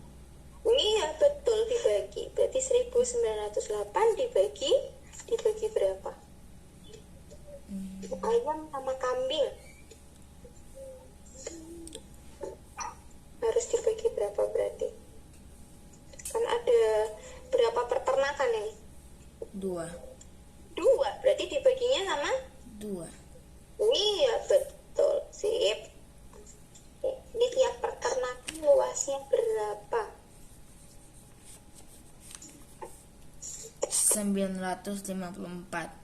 [SPEAKER 3] Iya, betul, dibagi. Berarti 1908 dibagi berapa? Ayam sama kambing harus dibagi berapa berarti? Kan ada berapa peternakan ini?
[SPEAKER 1] 2.
[SPEAKER 3] Berarti dibaginya sama
[SPEAKER 1] 2.
[SPEAKER 3] iya, betul. Sip. Ini tiap peternakan luasnya berapa?
[SPEAKER 1] 954.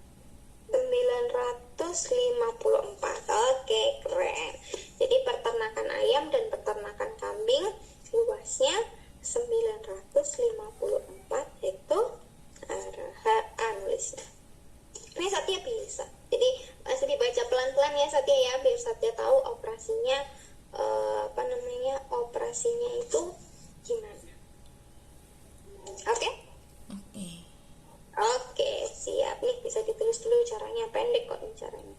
[SPEAKER 3] 954. Oke, keren. Jadi peternakan ayam dan peternakan kambing luasnya 954 hektar nulisnya. Ini Satya bisa. Jadi masih dibaca pelan-pelan ya Satya ya, biar Satya tahu operasinya operasinya itu gimana. Oke? Oke, siap nih, bisa ditulis dulu caranya, pendek kok ini caranya.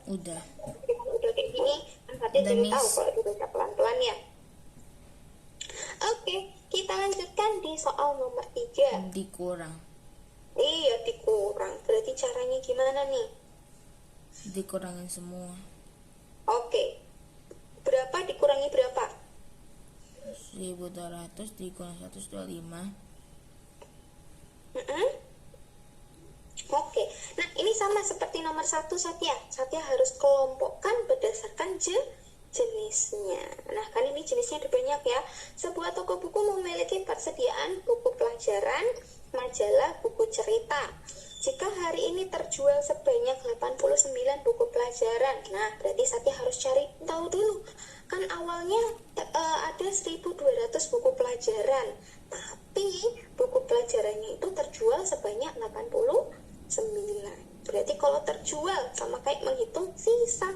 [SPEAKER 1] Udah.
[SPEAKER 3] Udah kayak gini, kan Satya
[SPEAKER 1] Udah,
[SPEAKER 3] jadi
[SPEAKER 1] Miss.
[SPEAKER 3] tahu kalau dibaca pelan-pelan ya. Oke, kita lanjutkan di soal nomor 3.
[SPEAKER 1] Dikurang.
[SPEAKER 3] Iya, dikurang. Berarti caranya gimana nih?
[SPEAKER 1] Dikurangin semua.
[SPEAKER 3] Oke. Berapa dikurangi berapa?
[SPEAKER 1] 1200 dikurang 125.
[SPEAKER 3] Oke. Nah, ini sama seperti nomor 1 Satya. Satya harus kelompokkan berdasarkan jenisnya. Nah, kan ini jenisnya ada banyak ya. Sebuah toko buku memiliki persediaan buku pelajaran, majalah, buku cerita. Jika hari ini terjual sebanyak 89 buku pelajaran, nah berarti Satya harus cari tahu dulu. Kan awalnya ada 1200 buku pelajaran, tapi buku pelajarannya itu terjual sebanyak 89. Berarti kalau terjual sama kayak menghitung sisa.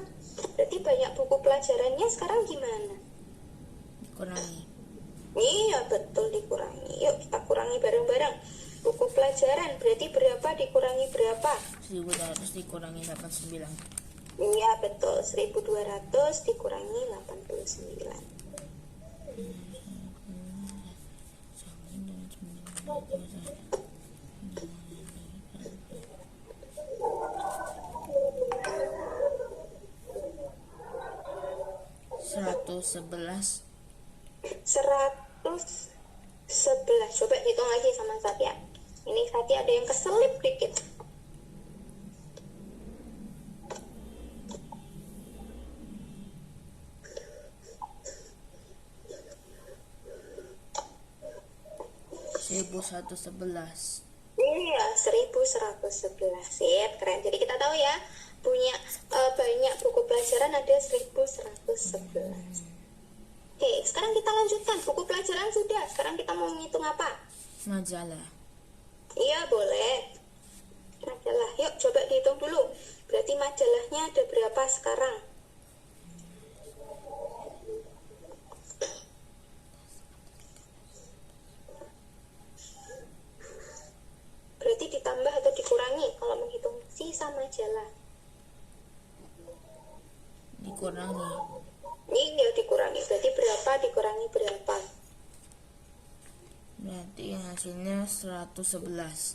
[SPEAKER 3] Berarti banyak buku pelajarannya sekarang gimana?
[SPEAKER 1] Dikurangi.
[SPEAKER 3] Iya, betul, dikurangi. Yuk kita kurangi bareng-bareng. Buku pelajaran berarti berapa dikurangi berapa?
[SPEAKER 1] 1200 dikurangi 89.
[SPEAKER 3] Iya, betul. 1200 dikurangi 89.
[SPEAKER 1] Seratus
[SPEAKER 3] 111. Coba hitung lagi sama Satya. Ini Satya ada yang keselip dikit.
[SPEAKER 1] Seribu 111.
[SPEAKER 3] Iya, 1111. Sip, keren. Jadi kita tahu ya, punya banyak buku pelajaran ada 1111. Oke, sekarang kita lanjutkan. Buku pelajaran sudah. Sekarang kita mau menghitung apa?
[SPEAKER 1] Majalah.
[SPEAKER 3] Iya, boleh. Majalah. Yuk, coba dihitung dulu. Berarti majalahnya ada berapa sekarang? Berarti ditambah atau dikurangi kalau menghitung sisa majalah?
[SPEAKER 1] Dikurangi.
[SPEAKER 3] Ini dikurangi. Berarti berapa dikurangi berapa?
[SPEAKER 1] Berarti hasilnya 111.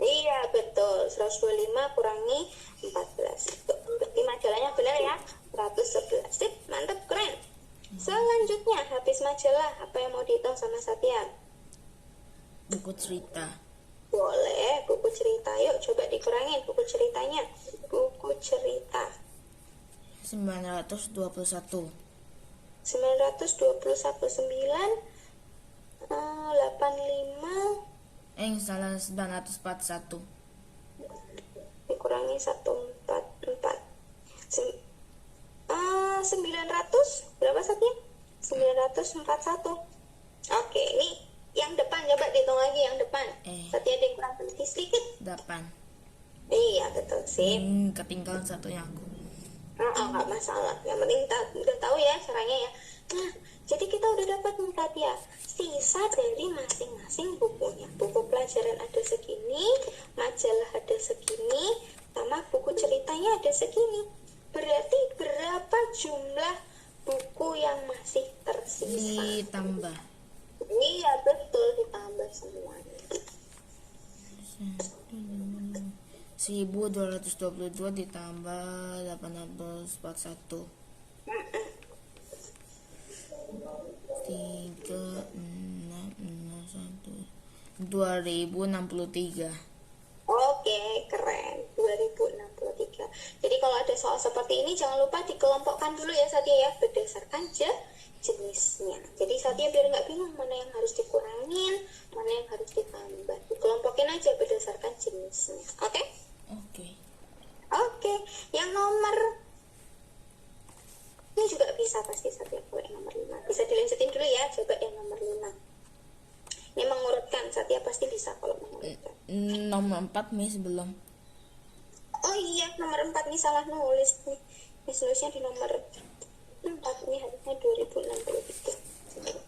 [SPEAKER 3] Iya, betul. 125 kurangi 14. Tuh, berarti majalahnya benar ya. 111. Sip, mantap, keren. Selanjutnya, habis majalah. Apa yang mau dihitung sama Satya?
[SPEAKER 1] Buku cerita.
[SPEAKER 3] Boleh, buku cerita. Yuk coba dikurangin buku ceritanya. Buku cerita
[SPEAKER 1] 921.
[SPEAKER 3] 921 85
[SPEAKER 1] Salah, 941.
[SPEAKER 3] dikurangi 144. 900 berapa Satya? 941. Oke, ini yang depan coba dihitung lagi yang depan. Satya ada yang kurang teliti sedikit.
[SPEAKER 1] 8.
[SPEAKER 3] Iya betul sih.
[SPEAKER 1] Ketinggalan satunya aku.
[SPEAKER 3] Nggak masalah. Yang penting udah tahu ya caranya ya. Nah, jadi kita udah dapat nih Satya sisa dari masing-masing bukunya. Buku pelajaran ada segini, majalah ada segini, sama buku ceritanya ada segini. Berarti berapa jumlah buku yang masih tersisa?
[SPEAKER 1] Ditambah.
[SPEAKER 3] Iya betul, ditambah semuanya.
[SPEAKER 1] 1222 ditambah 841. 2063.
[SPEAKER 3] Oke, keren. 2063. Jadi kalau ada soal seperti ini jangan lupa dikelompokkan dulu ya Satya ya, berdasarkan jenisnya. Jadi Satya biar nggak bingung mana yang harus dikurangin, mana yang harus ditambah. Dikelompokin aja berdasarkan jenisnya. Oke? Oke. Yang nomor ini juga bisa pasti Satya kalau yang nomor 5. Bisa dilanjutin dulu ya, coba yang nomor 5. Ini mengurutkan, Satya pasti bisa kalau mengurutkan.
[SPEAKER 1] Nomor 4 Miss belum.
[SPEAKER 3] Oh iya, nomor 4 nih salah nulis nih. Miss nulisnya di nomor 4, ini harusnya 2063.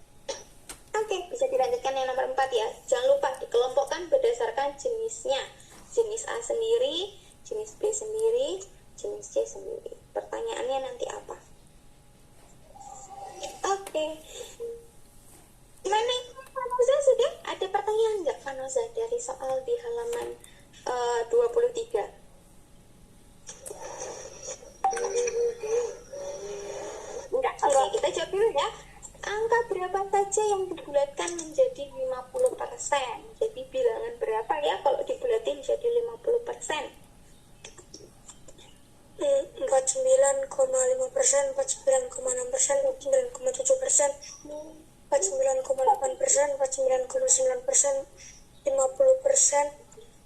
[SPEAKER 3] Oke, bisa dilanjutkan yang nomor 4 ya. Jangan lupa dikelompokkan berdasarkan jenisnya. Jenis A sendiri, jenis B sendiri, jenis C sendiri. Pertanyaannya nanti apa? Oke. Gimana itu Fanoza sudah? Ada pertanyaan nggak Fanoza dari soal di halaman 23? Enggak, oke, kita jawab dulu ya. Angka berapa saja yang dibulatkan menjadi 50%? Jadi bilangan berapa ya kalau dibulatin jadi 50%?
[SPEAKER 4] 49,5%, 49,6%, 49,7%, 49,8%, 49,9%, 50%,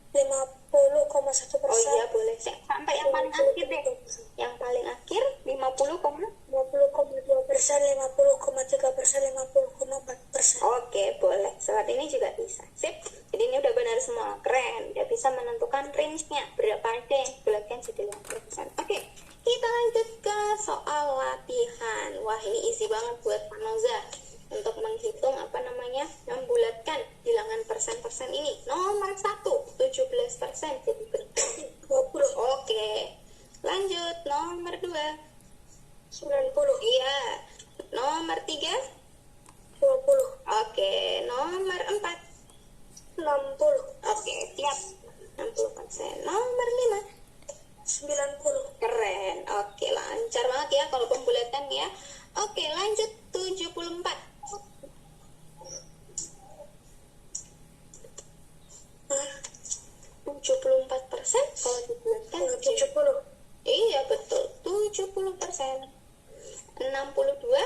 [SPEAKER 4] 50,1%.
[SPEAKER 3] Oh iya boleh. Sampai yang paling akhir deh. Yang paling akhir 50,2%,
[SPEAKER 4] 50,3%, 50,4%.
[SPEAKER 3] Oke, boleh. Saat ini juga bisa. Sip. Jadi ini udah benar semua. Keren. Udah bisa menentukan range-nya. Berapa aja yang dibulatkan jadi 50%. Oke. Kita lanjut ke soal latihan. Wah, ini easy banget buat Fanoza. Untuk menghitung membulatkan bilangan persen-persen ini. Nomor 1, 17% jadi berapa?
[SPEAKER 4] 20.
[SPEAKER 3] Oke. Lanjut. Nomor 2.
[SPEAKER 4] 90.
[SPEAKER 3] Iya. Nomor 3.
[SPEAKER 4] 20.
[SPEAKER 3] Oke, nomor 4.
[SPEAKER 4] 60.
[SPEAKER 3] Oke, siap. 60%. Nomor 5.
[SPEAKER 4] 90.
[SPEAKER 3] Keren. Oke, lancar banget ya kalau pembulatan ya. Oke, lanjut 74. 74% kalau dibulatkan
[SPEAKER 4] 70.
[SPEAKER 3] Iya, betul. 70%. 62.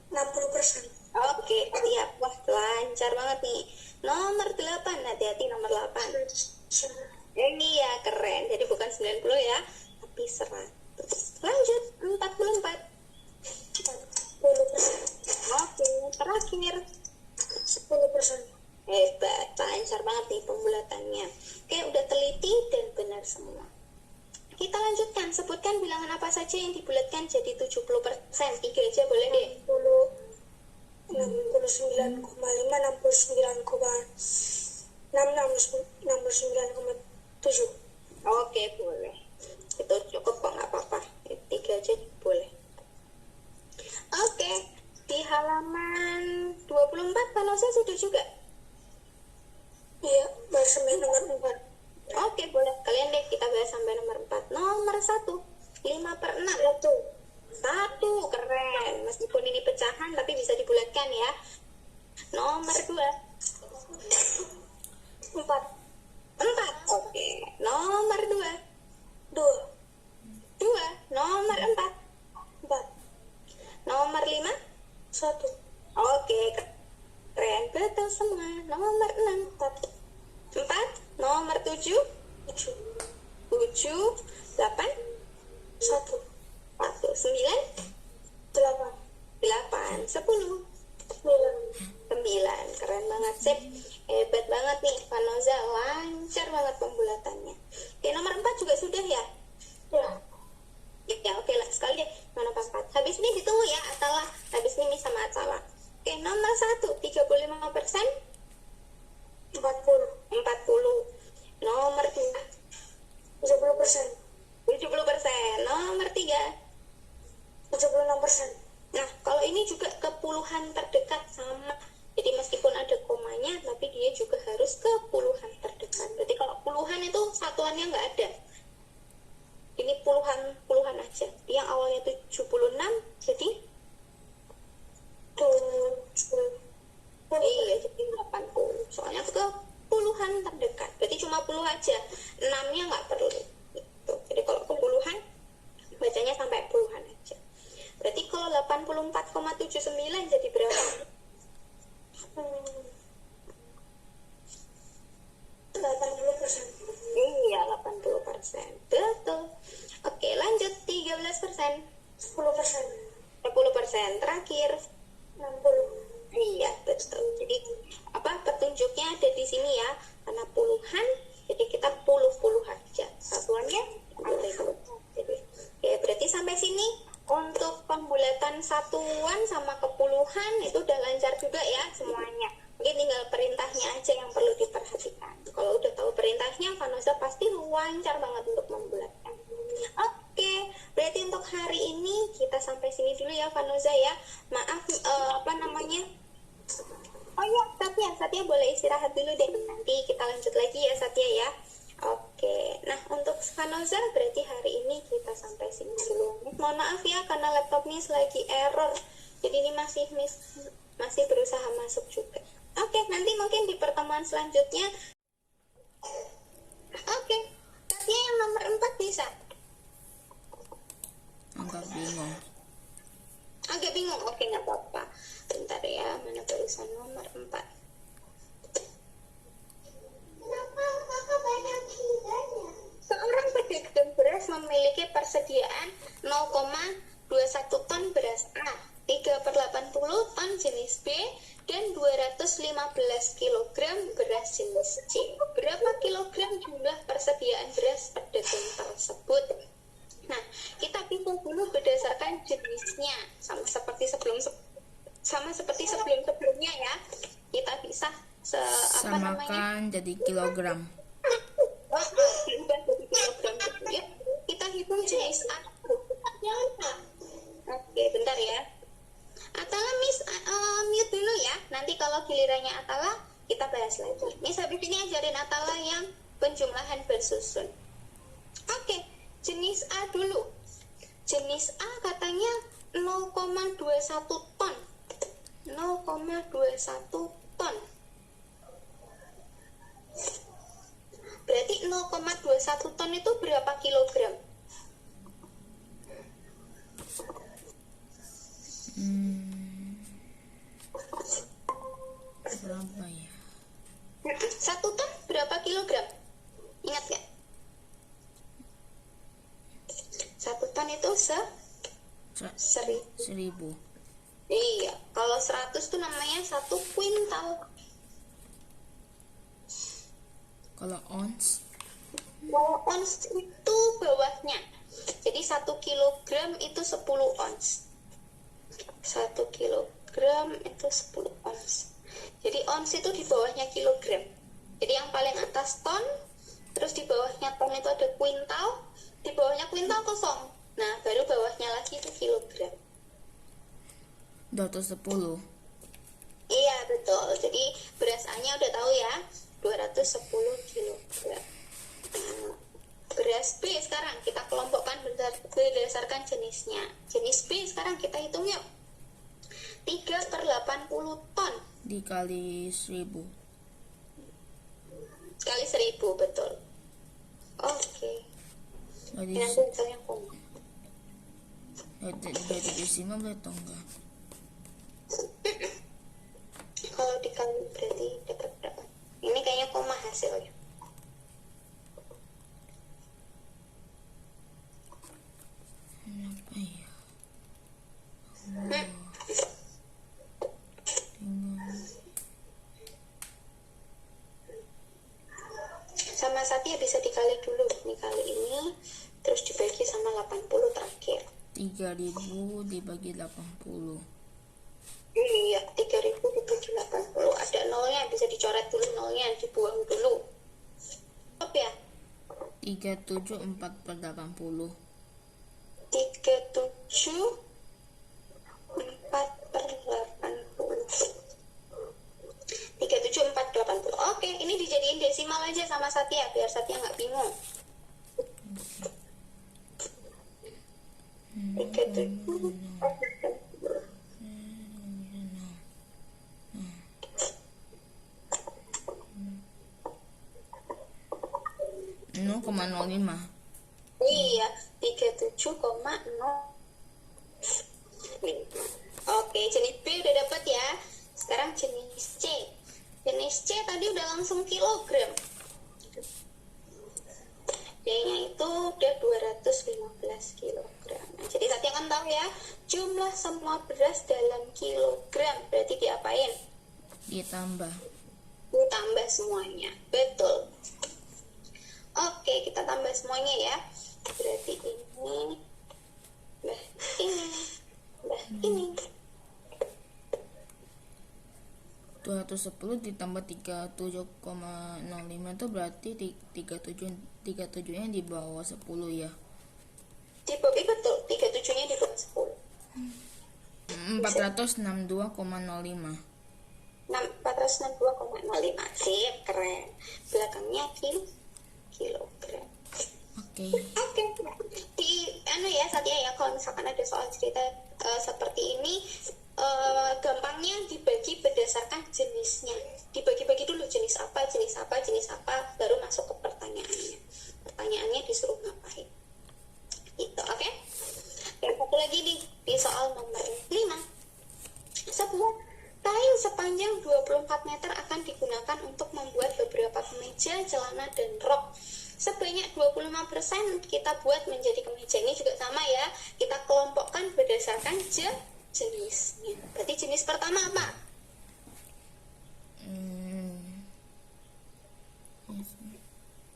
[SPEAKER 4] 60%.
[SPEAKER 3] Oke, siap. Wah, lancar banget nih. Nomor 8, hati-hati nomor 8. Iya, keren. Jadi bukan 90 ya, tapi 100. Lanjut, 44.
[SPEAKER 4] 10%.
[SPEAKER 3] Oke, terakhir.
[SPEAKER 4] 10%.
[SPEAKER 3] Hebat, lancar banget nih pembulatannya. Oke, udah teliti dan benar semua. Kita lanjutkan, sebutkan bilangan apa saja yang dibulatkan jadi 70%. 3 aja boleh deh.
[SPEAKER 4] 69,5, 69,7.
[SPEAKER 3] Oke, boleh. Itu cukup kok, nggak apa-apa. 3 aja boleh. Oke, di halaman 24 Fanoza sudah juga.
[SPEAKER 4] Iya, baru sampai nomor 4.
[SPEAKER 3] Oke, boleh. Kalian deh kita bahas sampai nomor 4. Nomor 1, 5/6. 1, keren. Meskipun ini
[SPEAKER 2] pecahan tapi bisa dibulatkan ya. Nomor 2.
[SPEAKER 4] 4.
[SPEAKER 2] 4. Oke. Nomor 2.
[SPEAKER 4] 2.
[SPEAKER 2] 2. Nomor 4.
[SPEAKER 4] 4.
[SPEAKER 2] Nomor 5.
[SPEAKER 4] 1.
[SPEAKER 2] Oke, keren. Betul semua. Nomor 6.
[SPEAKER 4] 4.
[SPEAKER 2] 4. Nomor 7.
[SPEAKER 4] 7.
[SPEAKER 2] 7. 8.
[SPEAKER 4] 1.
[SPEAKER 2] 1. 9.
[SPEAKER 4] 8.
[SPEAKER 2] 8. 10. 9. Keren banget, sip. Hebat banget nih, Vanoza. Lancar banget pembulatannya. Oke, nomor 4 juga sudah ya?
[SPEAKER 4] Ya.
[SPEAKER 2] Ya, oke lah. Sekali deh. Nomor 4. Habis ini ditunggu ya, Atala. Habis ini Miss sama Atala. Oke, nomor 1. 35%.
[SPEAKER 4] 40.
[SPEAKER 2] 40. Nomor 2.
[SPEAKER 4] 70%.
[SPEAKER 2] 70%. Nomor 3.
[SPEAKER 4] 76%.
[SPEAKER 2] Nah, kalau ini juga ke puluhan terdekat sama. Jadi meskipun ada komanya, tapi dia juga harus ke puluhan terdekat. Berarti kalau puluhan itu satuannya nggak ada. Ini puluhan aja. Yang awalnya 76, jadi
[SPEAKER 4] 70.
[SPEAKER 2] iya, jadi 80. Soalnya ke puluhan terdekat. Berarti cuma puluh aja. 6-nya nggak perlu. Gitu. Jadi kalau ke puluhan, bacanya sampai puluhan aja. Berarti kalau 84,79 jadi berapa?
[SPEAKER 4] 80%.
[SPEAKER 2] Iya, 80%. Betul. Oke, lanjut. 13%.
[SPEAKER 4] 10%.
[SPEAKER 2] 10%. Terakhir.
[SPEAKER 4] 60.
[SPEAKER 2] Iya, betul. Jadi, petunjuknya ada di sini ya. Karena puluhan, jadi kita puluh aja. Satuannya ada itu. Jadi, oke, berarti sampai sini untuk pembulatan satuan sama kepuluhan itu udah lancar juga ya semuanya. Mungkin tinggal perintahnya aja yang perlu diperhatikan. Kalau udah tahu perintahnya, Vanoza pasti lancar banget untuk membulatkan. Oke, berarti untuk hari ini kita sampai sini dulu ya Vanoza ya. Maaf, Oh iya, Satya boleh istirahat dulu deh. Nanti kita lanjut lagi ya Satya ya. Oke, nah untuk Vanoza berarti hari ini kita sampai sini dulu. Mohon maaf ya karena laptop Miss lagi error. Jadi ini masih berusaha masuk juga. Oke, nanti mungkin di pertemuan selanjutnya. Oke, Satya yang nomor 4 bisa. Agak bingung. Oke, nggak apa-apa. Bentar ya, mana tulisan nomor 4. Seorang pedagang beras memiliki persediaan 0,21 ton beras A, 3/80 ton jenis B, dan 215 kg beras jenis C. Berapa kilogram jumlah persediaan beras pedagang tersebut? Nah, kita hitung dulu berdasarkan jenisnya, sama seperti sebelumnya ya. Kita bisa
[SPEAKER 1] Samakan jadi kilogram.
[SPEAKER 2] diubah jadi kilogram gitu ya. Kita hitung jenis A. Oke, bentar ya. Atala Miss mute dulu ya. Nanti kalau gilirannya Atala kita bahas lagi. Miss habis ini ajarin Atala yang penjumlahan bersusun. Oke, jenis A dulu. Jenis A katanya 0,21 ton. 0,21 ton. Berarti 0,21 ton itu berapa kilogram?
[SPEAKER 1] Berapa ya?
[SPEAKER 2] 1 ton berapa kilogram? Ingat gak? 1 ton itu
[SPEAKER 1] 1000.
[SPEAKER 2] Iya, kalau 100 tuh namanya 1 kuintal.
[SPEAKER 1] Kalau ons?
[SPEAKER 2] Kalau ons itu bawahnya. Jadi 1 kilogram itu 10 ons. 1 kilogram itu 10 ons. Jadi ons itu di bawahnya kilogram. Jadi yang paling atas ton, terus di bawahnya ton itu ada kuintal, di bawahnya kuintal kosong. Nah, baru bawahnya lagi itu kilogram.
[SPEAKER 1] 210.
[SPEAKER 2] Iya, betul. Jadi beras A-nya udah tahu ya, 210 kilogram. Nah, beras B sekarang kita kelompokkan berdasarkan jenisnya. Jenis B sekarang kita hitung yuk. ton.
[SPEAKER 1] Dikali 1000.
[SPEAKER 2] Kali 1000, betul. Oke.
[SPEAKER 1] Jadi
[SPEAKER 2] Ini nanti hitungnya koma.
[SPEAKER 1] jadi desimal atau enggak?
[SPEAKER 2] Kalau dikali berarti dapat berapa? Ini kayaknya koma hasilnya.
[SPEAKER 1] Apa ya?
[SPEAKER 2] Hmm. Sama satu ya bisa dikali dulu. Ini kali ini, terus dibagi sama 80 terakhir.
[SPEAKER 1] 3000 dibagi 80.
[SPEAKER 2] Iya, 3000 dibagi 80. Ada nolnya, bisa dicoret dulu nolnya, dibuang dulu. Stop ya.
[SPEAKER 1] 374 per 80.
[SPEAKER 2] 37 4 per 80. 37 4 80. Oke, ini dijadiin desimal aja sama Satya biar Satya nggak bingung. 37
[SPEAKER 1] 0,05.
[SPEAKER 2] Iya, 37,0. Oke, jenis B udah dapat ya. Sekarang jenis C. Jenis C tadi udah langsung kilogram. D-nya itu udah 215 kilogram. Nah, jadi tadi kan tahu ya, jumlah semua beras dalam kilogram. Berarti diapain?
[SPEAKER 1] Ditambah.
[SPEAKER 2] Ditambah semuanya. Betul. Oke, kita tambah semuanya ya. Berarti ini, bah ini, bah ini.
[SPEAKER 1] 210 ditambah 37,05 itu berarti 37-nya di bawah 10 ya.
[SPEAKER 2] Betul, 37-nya di bawah 10.
[SPEAKER 1] 462,05.
[SPEAKER 2] 462,05. Sip, keren. Belakangnya kilogram.
[SPEAKER 1] Oke.
[SPEAKER 2] Oke. Di ya Satya ya, kalau misalkan ada soal cerita seperti ini, gampangnya dibagi berdasarkan jenisnya. Dibagi-bagi dulu jenis apa, baru masuk ke pertanyaannya. Pertanyaannya disuruh ngapain. Itu, oke? Dan satu lagi di soal nomor 5. Sebuah kain sepanjang 24 meter akan digunakan untuk membuat beberapa kemeja, celana, dan rok. Sebanyak 25% kita buat menjadi kemeja. Ini juga sama ya, kita kelompokkan berdasarkan jenisnya. Berarti jenis pertama apa?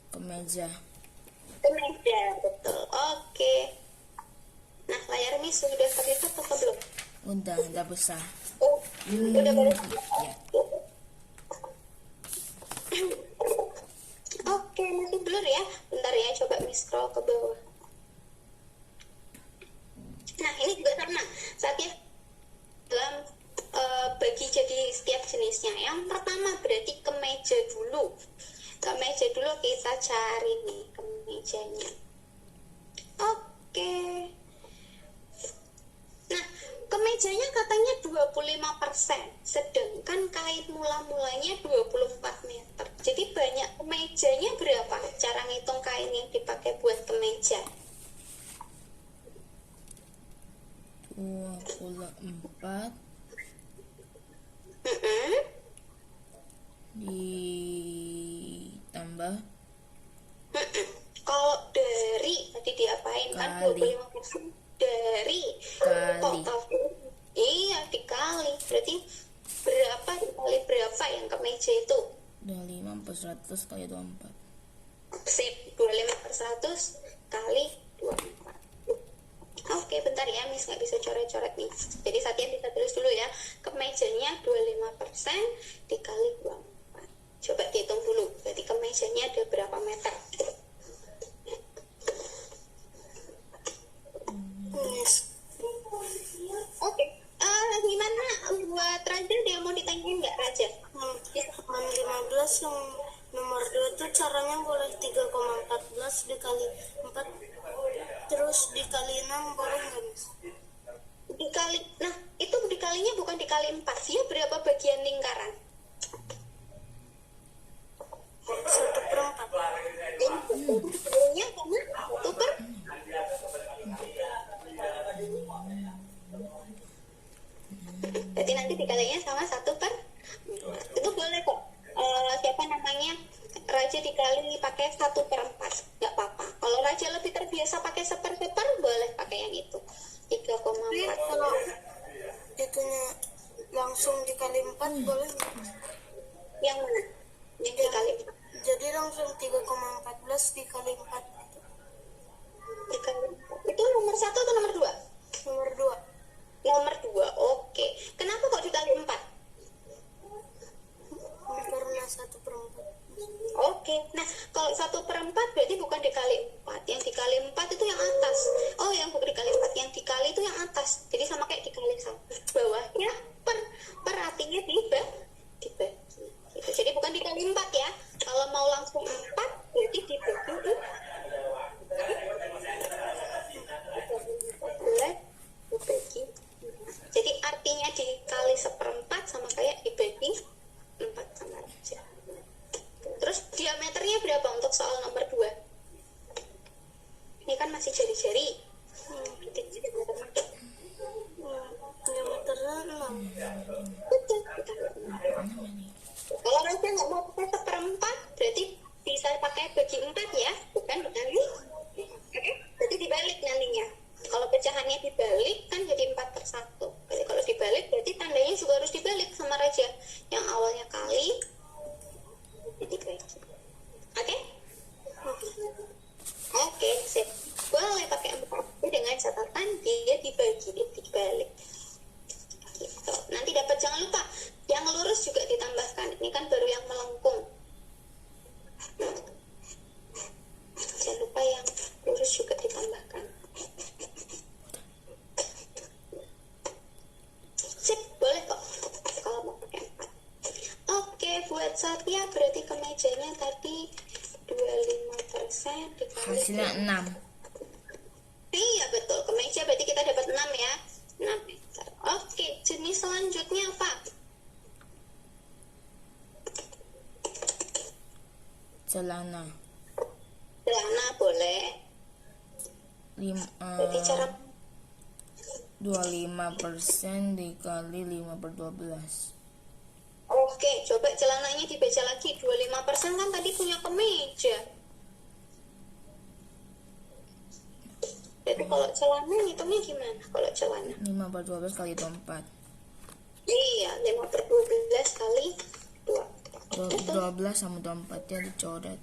[SPEAKER 1] Kemeja.
[SPEAKER 2] Kemeja, betul. Oke. Nah, layar ini sudah terlihat atau belum?
[SPEAKER 1] Udah besar.
[SPEAKER 2] Oh, udah boleh.
[SPEAKER 1] Ya.
[SPEAKER 2] Oke, masih blur ya. Bentar ya, coba scroll ke bawah. Nah, ini juga sama. Saatnya dalam bagi jadi setiap jenisnya. Yang pertama berarti kemeja dulu. Kemeja dulu kita cari nih kemejanya. Oke. Nah, kemejanya katanya 25%, sedangkan kain mula-mulanya 24 meter. Jadi banyak kemejanya berapa? Cara ngitung kain yang dipakai buat kemeja.
[SPEAKER 1] 24 ditambah
[SPEAKER 2] Kalau dari tadi diapain kan
[SPEAKER 1] Kali.
[SPEAKER 2] 25% dari
[SPEAKER 1] Kali.
[SPEAKER 2] total. Iya, dikali. Berarti berapa dikali berapa yang kemeja itu?
[SPEAKER 1] 25 per 100 kali 24.
[SPEAKER 2] Sip, 25/100 kali 24. Oke, bentar ya, Miss nggak bisa coret-coret nih. Jadi Satya bisa tulis dulu ya. Kemejanya 25% dikali 24. Coba dihitung dulu. Berarti kemejanya ada berapa meter? Oke. Gimana buat Raja, dia mau ditanyain nggak Raja?
[SPEAKER 4] Halaman 15 yang nomor 2 tuh caranya boleh 3,14 dikali 4 terus dikali 6 boleh nggak, Miss?
[SPEAKER 2] Dikali, nah itu dikalinya bukan dikali dikali 4, dia berapa bagian lingkaran?
[SPEAKER 4] 1/4.
[SPEAKER 2] Ini karena 1 per berarti nanti dikalinya sama 1/4. Itu boleh kok. Siapa namanya, Raja dikali pakai 1/4, nggak apa-apa. Kalau Raja lebih terbiasa pakai 1/4, boleh pakai yang itu, 3,4.
[SPEAKER 4] Kalau itunya langsung dikali 4 boleh nggak?
[SPEAKER 2] Yang mana? Yang dikali 4.
[SPEAKER 4] Jadi langsung 3,14 dikali 4 gitu.
[SPEAKER 2] Dikali 4. Itu nomor 1 atau nomor 2?
[SPEAKER 4] Nomor 2.
[SPEAKER 2] Nomor 2, oke. Kenapa kok dikali 4?
[SPEAKER 4] Karena 1/4.
[SPEAKER 2] Oke, nah kalau 1/4 berarti bukan dikali 4. Yang dikali 4 itu yang atas. Oh, yang bukan dikali 4, yang dikali itu yang atas. Jadi sama kayak dikali 1. Bawahnya per artinya dibagi. Gitu. Jadi bukan dikali 4 ya. Kalau mau langsung 4 berarti dibagi. Dibagi. Jadi artinya dikali 1/4 sama kayak dibagi 4 sama Raja. Terus diameternya berapa untuk soal nomor 2? Ini kan masih jari-jari.
[SPEAKER 4] Diameternya 6.
[SPEAKER 2] Betul. Kalau Raja nggak mau pakai 1/4, berarti bisa pakai bagi 4 ya, bukan dikali. Oke, berarti dibalik nantinya. Kalau pecahannya dibalik kan jadi 4/1. Berarti kalau dibalik berarti tandanya juga harus dibalik sama Raja. Yang awalnya kali jadi bagi. Oke? Oke, sip. Boleh pakai 4 dengan catatan dia dibagi, dibalik. Gitu. Nanti dapat, jangan lupa yang lurus juga ditambahkan. Ini kan baru yang melengkung. Jangan lupa yang lurus juga ditambahkan. Sip, boleh kok kalau mau pakai 4. Oke, buat Satya berarti kemejanya tadi 25% dikali
[SPEAKER 1] Hasilnya 6.
[SPEAKER 2] Iya betul, kemeja berarti kita dapat 6 ya. 6 meter. Oke, jenis selanjutnya apa?
[SPEAKER 1] Celana.
[SPEAKER 2] Celana boleh. Berarti cara
[SPEAKER 1] 25% dikali 5/12.
[SPEAKER 2] Oke, coba celananya dibaca lagi. 25% kan tadi punya kemeja. Jadi kalau celana hitungnya gimana? Kalau celana?
[SPEAKER 1] 5/12 kali 24.
[SPEAKER 2] Iya, 5/12 kali 2.
[SPEAKER 1] 12 sama 24 nya dicoret.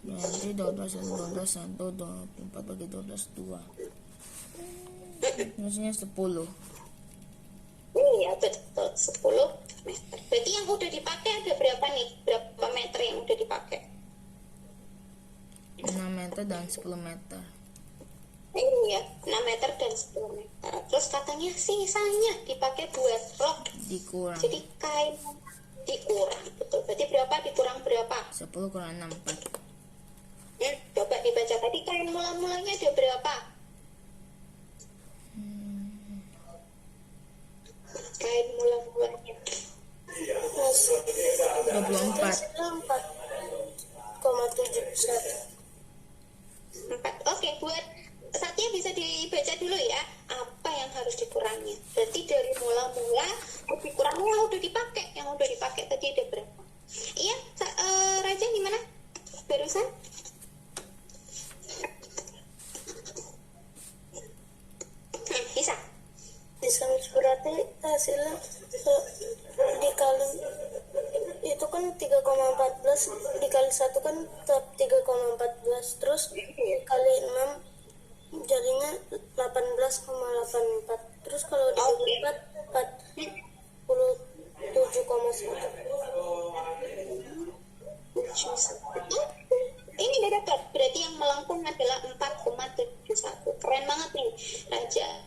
[SPEAKER 1] Berarti 12 1 24 bagi 12 2. Maksudnya 10.
[SPEAKER 2] Iya, betul. 10 meter. Berarti yang udah dipakai ada berapa nih? Berapa meter yang udah dipakai?
[SPEAKER 1] 6 meter dan 10 meter.
[SPEAKER 2] Iya, 6 meter dan 10 meter. Terus katanya sisanya dipakai buat rok.
[SPEAKER 1] Dikurang.
[SPEAKER 2] Jadi kain dikurang. Betul. Berarti berapa dikurang berapa?
[SPEAKER 1] 10 kurang 6 4.
[SPEAKER 2] Coba dibaca tadi kain mula-mulanya ada berapa? Kain mula-mulanya.
[SPEAKER 1] 24.
[SPEAKER 4] 4,71.
[SPEAKER 2] 4. Oke, buat Satya bisa dibaca dulu ya. Apa yang harus dikurangi? Berarti dari mula-mula dikurangnya yang udah dipakai. Yang udah dipakai tadi ada berapa? Iya, Raja gimana? Barusan? Bisa.
[SPEAKER 4] Bisa berarti hasilnya dikali itu kan 3,14 dikali 1 kan tetap 3,14 terus dikali 6 jadinya 18,84 terus kalau dikali 4 47,1.
[SPEAKER 2] Ini udah dapat. Berarti yang melengkung adalah 4,71. Keren banget nih, Raja.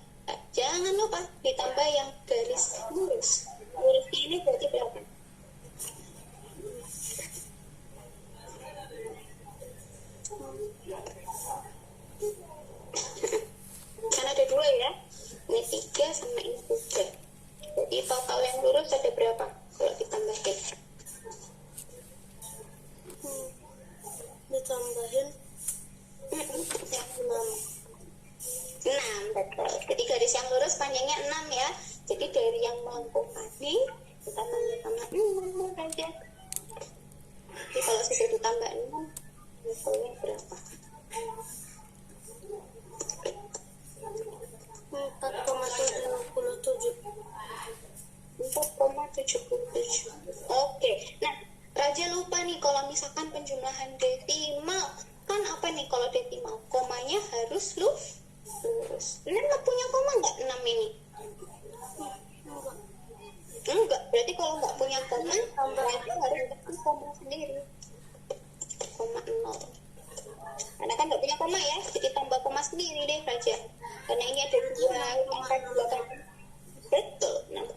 [SPEAKER 2] Jangan lupa ditambah yang garis lurus. Lurusnya ini berarti berapa? Kan ada 2 ya. Ini 3. 3 sama ini 3. Jadi total yang lurus ada berapa kalau ditambahin?
[SPEAKER 4] Ditambahin 6.
[SPEAKER 2] 6, betul. Jadi garis yang lurus panjangnya 6 ya. Jadi dari yang melengkung tadi kita tambah sama 6 aja. Jadi kalau sudah ditambah 6, hasilnya berapa?
[SPEAKER 4] 4,77.
[SPEAKER 2] 4,77. Oke. Nah, Raja lupa nih kalau misalkan penjumlahan desimal. Kan apa nih kalau desimal? Komanya harus lurus. Ini nggak punya koma nggak 6 ini? Enggak. Berarti kalau nggak punya koma, berarti harus bikin koma sendiri. Koma 0. Karena kan nggak punya koma ya, jadi tambah koma sendiri deh Raja. Karena ini ada 2,8. Betul, 6,0.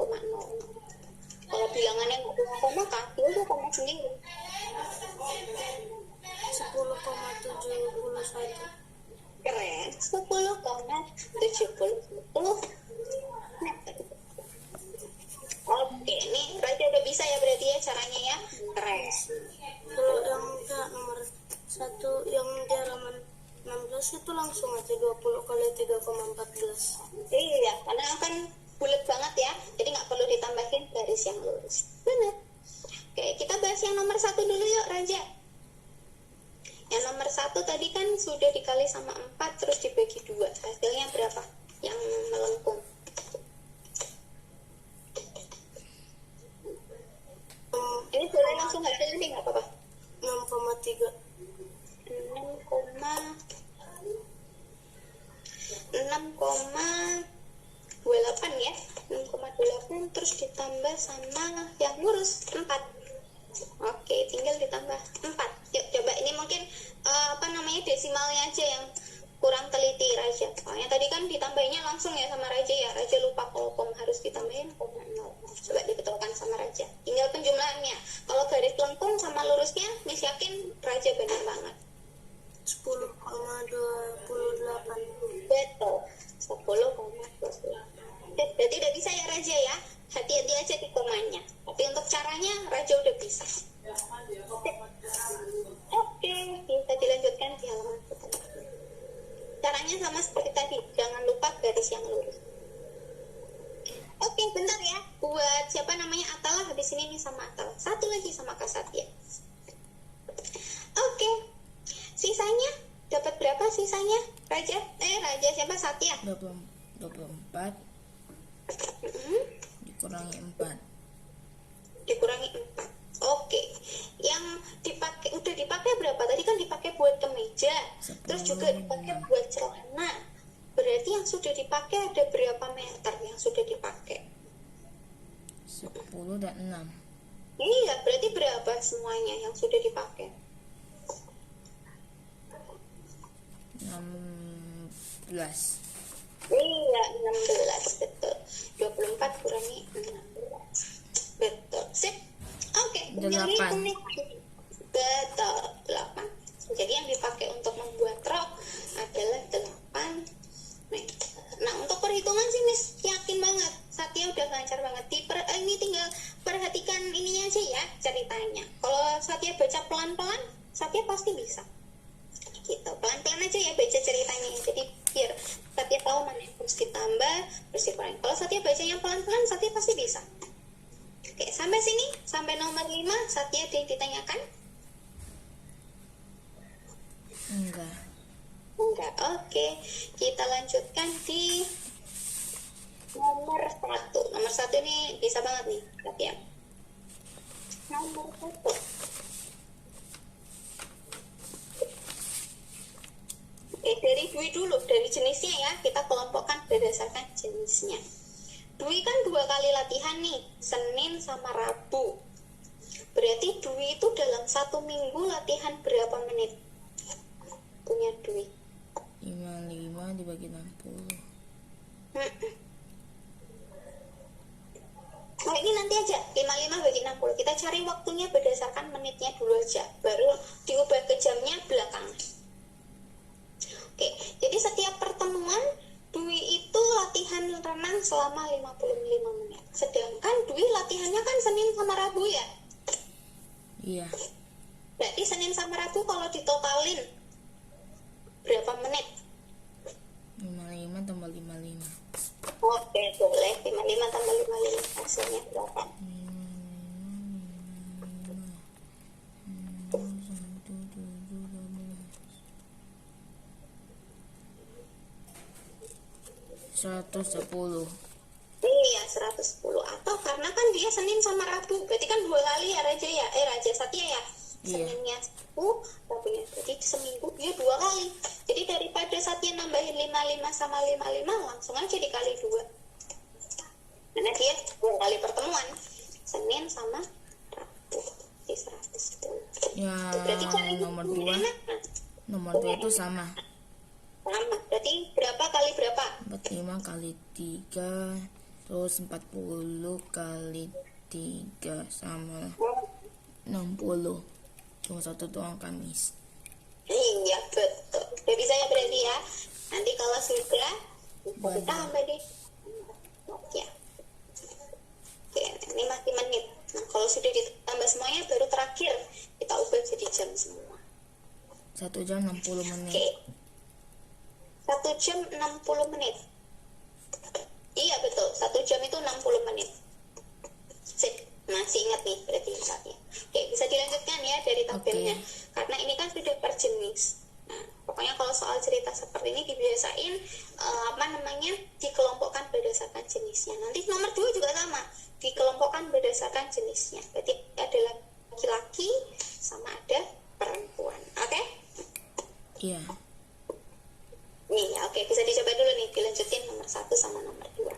[SPEAKER 2] Kalau bilangannya nggak punya koma, kasih aja koma sendiri.
[SPEAKER 4] 10,71.
[SPEAKER 2] Keren. 10,71 meter. Oke, nih Raja udah bisa ya berarti ya caranya ya. Keren.
[SPEAKER 4] Kalau yang enggak nomor 1 yang di halaman 16 itu langsung aja 20 kali 3,14.
[SPEAKER 2] Iya, karena akan bulat banget ya. Jadi nggak perlu ditambahin garis yang lurus. Benar. Oke, kita bahas yang nomor 1 dulu yuk Raja. Yang nomor 1 tadi kan sudah dikali sama 4 terus dibagi 2. Hasilnya berapa? Yang melengkung. Ini boleh langsung hasilnya nih, nggak apa-apa.
[SPEAKER 4] 6,3.
[SPEAKER 2] 6,28 ya. 6,28 terus ditambah sama yang lurus 4. Oke, tinggal ditambah 4. Yuk coba ini mungkin desimalnya aja yang kurang teliti Raja. Soalnya tadi kan ditambahinnya langsung ya sama Raja ya. Raja lupa kalau koma harus ditambahin koma 0. Coba dibetulkan sama Raja. Tinggal penjumlahannya. Kalau garis lengkung sama lurusnya, Miss yakin Raja benar banget.
[SPEAKER 4] 10,28.
[SPEAKER 2] Betul. 10,28. Berarti udah bisa ya Raja ya. Hati-hati aja di komanya. Tapi untuk caranya Raja udah bisa. Oke, bisa dilanjutkan di halaman pertama. Caranya sama seperti tadi, jangan lupa garis yang lurus. Oke, bentar ya. Buat siapa namanya Atala, habis ini nih sama Atala. Satu lagi sama Kak Satya. Oke, sisanya dapat berapa sisanya? Raja siapa? Satya.
[SPEAKER 1] 24 dikurangi 4.
[SPEAKER 2] Dikurangi 4. Oke, yang udah dipakai berapa? Tadi kan dipakai buat kemeja,
[SPEAKER 1] 10,
[SPEAKER 2] terus juga dipakai buat celana. Berarti yang sudah dipakai ada berapa meter yang sudah dipakai?
[SPEAKER 1] 10 dan 6.
[SPEAKER 2] Iya, berarti berapa semuanya yang sudah dipakai?
[SPEAKER 1] 16.
[SPEAKER 2] Iya, 16, betul. 24 kurangi 16. Betul, sip. Oke, tinggal
[SPEAKER 1] 8.
[SPEAKER 2] hitung nih. Betul, 8. Jadi yang dipakai untuk membuat rok adalah 8 meter. Nah, untuk perhitungan sih Miss yakin banget. Satya udah lancar banget. Ini tinggal perhatikan ininya aja ya ceritanya. Kalau Satya baca pelan-pelan, Satya pasti bisa. Gitu, pelan-pelan aja ya baca ceritanya. Jadi biar Satya tahu mana yang harus ditambah, harus dikurangi. Kalau Satya bacanya pelan-pelan, Satya pasti bisa. Oke, sampai sini, sampai nomor 5, Satya ada yang ditanyakan?
[SPEAKER 1] Enggak.
[SPEAKER 2] Enggak, oke. Kita lanjutkan di nomor 1. Nomor 1 ini bisa banget nih, Satya. Nomor 1. Oke, dari dui dulu, dari jenisnya ya, kita kelompokkan berdasarkan jenisnya. Dwi kan 2 kali latihan nih, Senin sama Rabu. Berarti Dwi itu dalam 1 minggu latihan berapa menit? Punya Dwi.
[SPEAKER 1] 55 dibagi 60.
[SPEAKER 2] Oh, ini nanti aja, 55 bagi 60. Kita cari waktunya berdasarkan menitnya dulu aja. Baru diubah ke jamnya belakangan. Oke, jadi setiap pertemuan Dwi itu latihan latihan renang selama 55 menit. Sedangkan Dwi latihannya kan Senin sama Rabu ya.
[SPEAKER 1] Iya.
[SPEAKER 2] Berarti Senin sama Rabu kalau ditotalin berapa menit?
[SPEAKER 1] 55 tambah 55.
[SPEAKER 2] Oke, boleh. 55 tambah 55 hasilnya berapa?
[SPEAKER 1] 110.
[SPEAKER 2] Iya, 110. Atau karena kan dia Senin sama Rabu, berarti kan 2 kali ya Raja ya? Raja Satya ya?
[SPEAKER 1] Iya.
[SPEAKER 2] Seninnya 1, Rabunya. Berarti seminggu dia 2 kali. Jadi daripada Satya nambahin 55 sama 55, langsung aja dikali 2. Karena dia 2 kali pertemuan. Senin sama Rabu. Jadi 110.
[SPEAKER 1] Ya,
[SPEAKER 2] Berarti cari
[SPEAKER 1] nomor 2. Nomor 2 itu sama.
[SPEAKER 2] Sama. Berarti berapa kali berapa?
[SPEAKER 1] 45 kali 3, terus 40 kali 3 sama 60. Cuma satu doang kan, Miss.
[SPEAKER 2] Iya, betul. Udah bisa ya berarti ya. Nanti kalau sudah, bisa ditambah deh. Ya. Oke, ini masih menit. Nah, kalau sudah ditambah semuanya, baru terakhir kita ubah jadi jam semua.
[SPEAKER 1] 1 jam 60 menit.
[SPEAKER 2] Oke. 1 jam 60 menit. Iya, betul. 1 jam itu 60 menit. Sip. Masih ingat nih berarti saatnya. Oke, bisa dilanjutkan ya dari tabelnya. Karena ini kan sudah per jenis. Nah, pokoknya kalau soal cerita seperti ini dibiasain dikelompokkan berdasarkan jenisnya. Nanti nomor 2 juga sama, dikelompokkan berdasarkan jenisnya. Berarti ada laki-laki sama ada perempuan. Oke?
[SPEAKER 1] Iya.
[SPEAKER 2] Nih, oke, bisa dicoba dulu nih, dilanjutin nomor 1 sama nomor 2.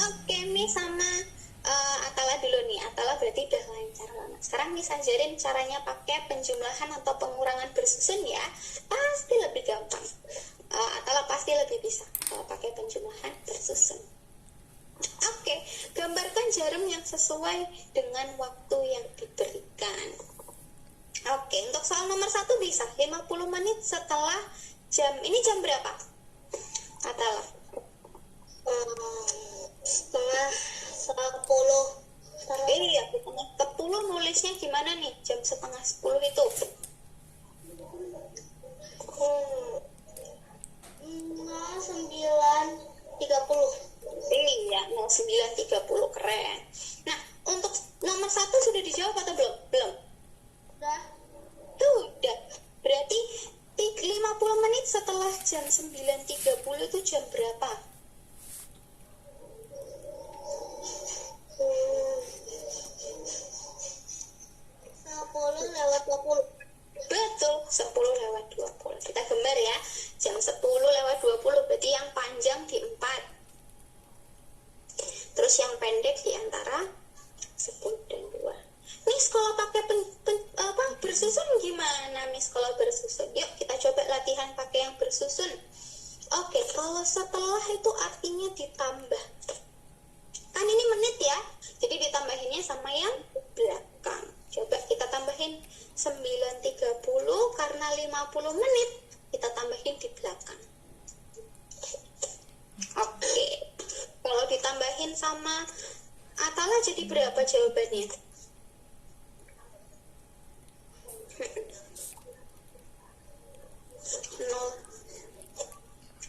[SPEAKER 2] Oke, Miss sama Atala dulu nih. Atala berarti udah lancar banget. Sekarang Miss ajarin caranya pakai penjumlahan atau pengurangan bersusun ya. Pasti lebih gampang. Atala pasti lebih bisa kalau pakai penjumlahan bersusun. Oke, gambarkan jarum yang sesuai dengan waktu yang diberikan. Oke, untuk soal nomor 1 bisa 50 menit setelah jam. Ini jam berapa? Atala.
[SPEAKER 4] Setengah 10.
[SPEAKER 2] Iya, setengah 10 nulisnya gimana nih? Jam setengah 10 itu.
[SPEAKER 4] 9:30.
[SPEAKER 2] Iya, 09.30, keren. Nah, untuk nomor 1 sudah dijawab atau belum? Belum.
[SPEAKER 4] Udah.
[SPEAKER 2] Udah. Berarti 50 menit setelah jam 9.30 itu jam berapa?
[SPEAKER 4] 10:20.
[SPEAKER 2] Betul, 10:20. Kita gambar ya. Jam 10:20 berarti yang panjang di 4. Terus yang pendek di antara 10 dan 2. Miss, kalau pakai bersusun gimana, Miss? Kalau bersusun, yuk kita coba latihan pakai yang bersusun. Oke, kalau setelah itu artinya ditambah. Kan ini menit ya, jadi ditambahinnya sama yang belakang. Coba kita tambahin 9.30 karena 50 menit, kita tambahin di belakang. Oke, kalau ditambahin sama Atala jadi berapa jawabannya? Nol.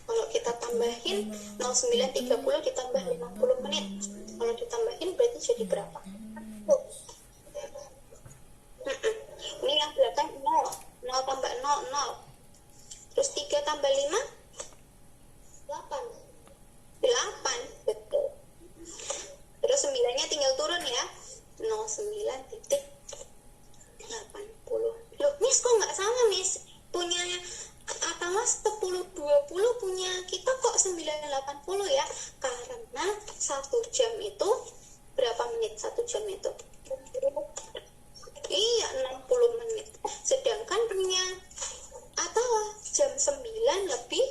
[SPEAKER 2] Kalau kita tambahin 09.30 ditambah 50 menit, kalau ditambahin berarti jadi berapa? Ini yang belakang 0. 0 tambah 0, 0. Terus 3 tambah 5?
[SPEAKER 4] 8.
[SPEAKER 2] 8, betul. Terus 9-nya tinggal turun ya. 09.80. Loh, Miss, kok nggak sama, Miss? Punya Atala 10.20, punya kita kok 9.80 ya? Karena 1 jam itu berapa menit 1 jam itu? Iya, 60 menit. Sedangkan punya Atala jam 9 lebih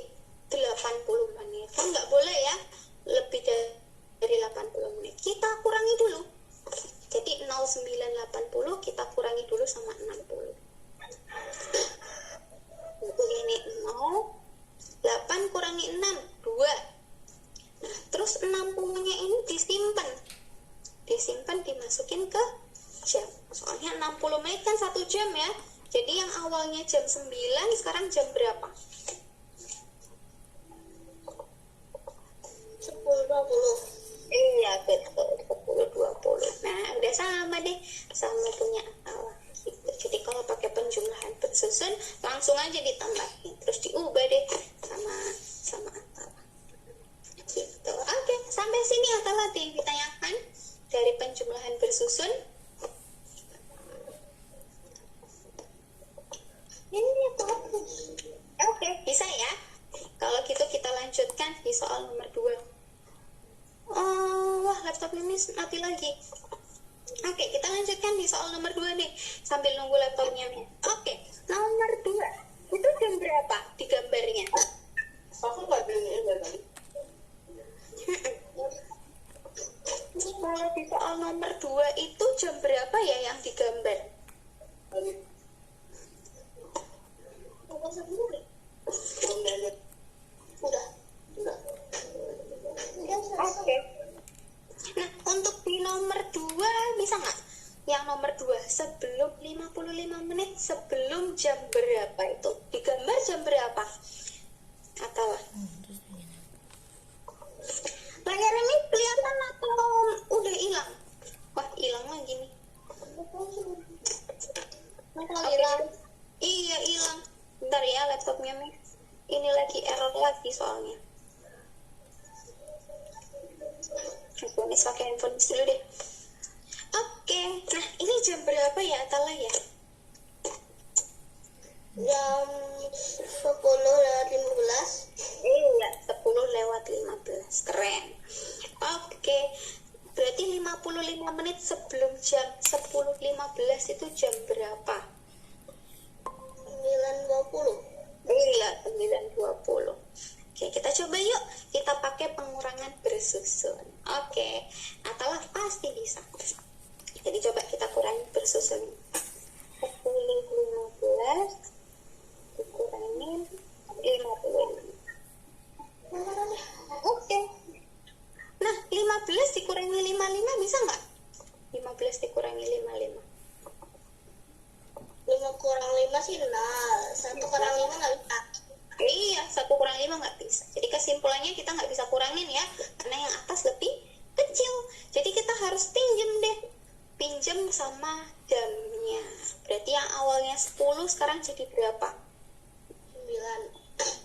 [SPEAKER 2] 80 menit. Kan nggak boleh ya lebih dari 80 menit. Kita kurangi dulu. Jadi 0980 kita kurangi dulu sama 60. Itu ini 0. 8 kurangi 6, 2. disimpan, dimasukin ke jam. Soalnya 60 menit kan 1 jam ya. Jadi yang awalnya jam 9 sekarang jam berapa?
[SPEAKER 4] 10.20.
[SPEAKER 2] Iya betul, 10.20. Nah udah sama deh, sama punya akal gitu. Jadi kalau pakai penjumlahan bersusun langsung aja ditambahin, terus diubah deh sama akal gitu. Oke, sampai sini akal ada yang ditanyakan dari penjumlahan bersusun?
[SPEAKER 4] Ini bagus.
[SPEAKER 2] Oke, bisa ya. Kalau gitu kita lanjutkan di soal nomor 2. Oh, wah laptop ini mati lagi. Oke, kita lanjutkan di soal nomor 2 nih. Sambil nunggu laptopnya nih. Oke, nomor 2. Itu jam berapa di gambarnya?
[SPEAKER 4] Aku nggak bilang tadi.
[SPEAKER 2] Kalau di soal nomor 2 itu jam berapa ya yang digambar?
[SPEAKER 4] Aku sendiri. Udah.
[SPEAKER 2] Oke. Nah, untuk di nomor 2 bisa nggak? Yang nomor 2 sebelum 55 menit sebelum jam berapa itu? Digambar jam berapa? Atau layar ini kelihatan atau udah hilang? Wah, hilang lagi nih.
[SPEAKER 4] Hilang.
[SPEAKER 2] Iya, hilang. Bentar ya laptopnya nih. Ini lagi error lagi soalnya. Aku nih pakai handphone dulu deh. Oke, nah ini jam berapa ya Atala ya?
[SPEAKER 4] Jam 10.15.
[SPEAKER 2] Iya, 10:15. Keren. Oke, berarti 55 menit sebelum jam 10:15 itu jam berapa?
[SPEAKER 4] 9.20.
[SPEAKER 2] Iya, 9:20. Oke, kita coba yuk. Kita pakai pengurangan bersusun. Oke, Atala pasti bisa. Jadi coba kita kurangi bersusun. 10:15 dikurangin 55. Oke. Nah, 15 dikurangi 55 bisa nggak? 15 dikurangi 55.
[SPEAKER 4] 5 kurang 5 sih 0. 1 kurang 5 nggak bisa.
[SPEAKER 2] Iya, 1 kurang 5 nggak bisa. Jadi kesimpulannya kita nggak bisa kurangin ya, karena yang atas lebih kecil. Jadi kita harus pinjem deh. Pinjem sama jamnya. Berarti yang awalnya 10 sekarang jadi berapa?
[SPEAKER 4] 9.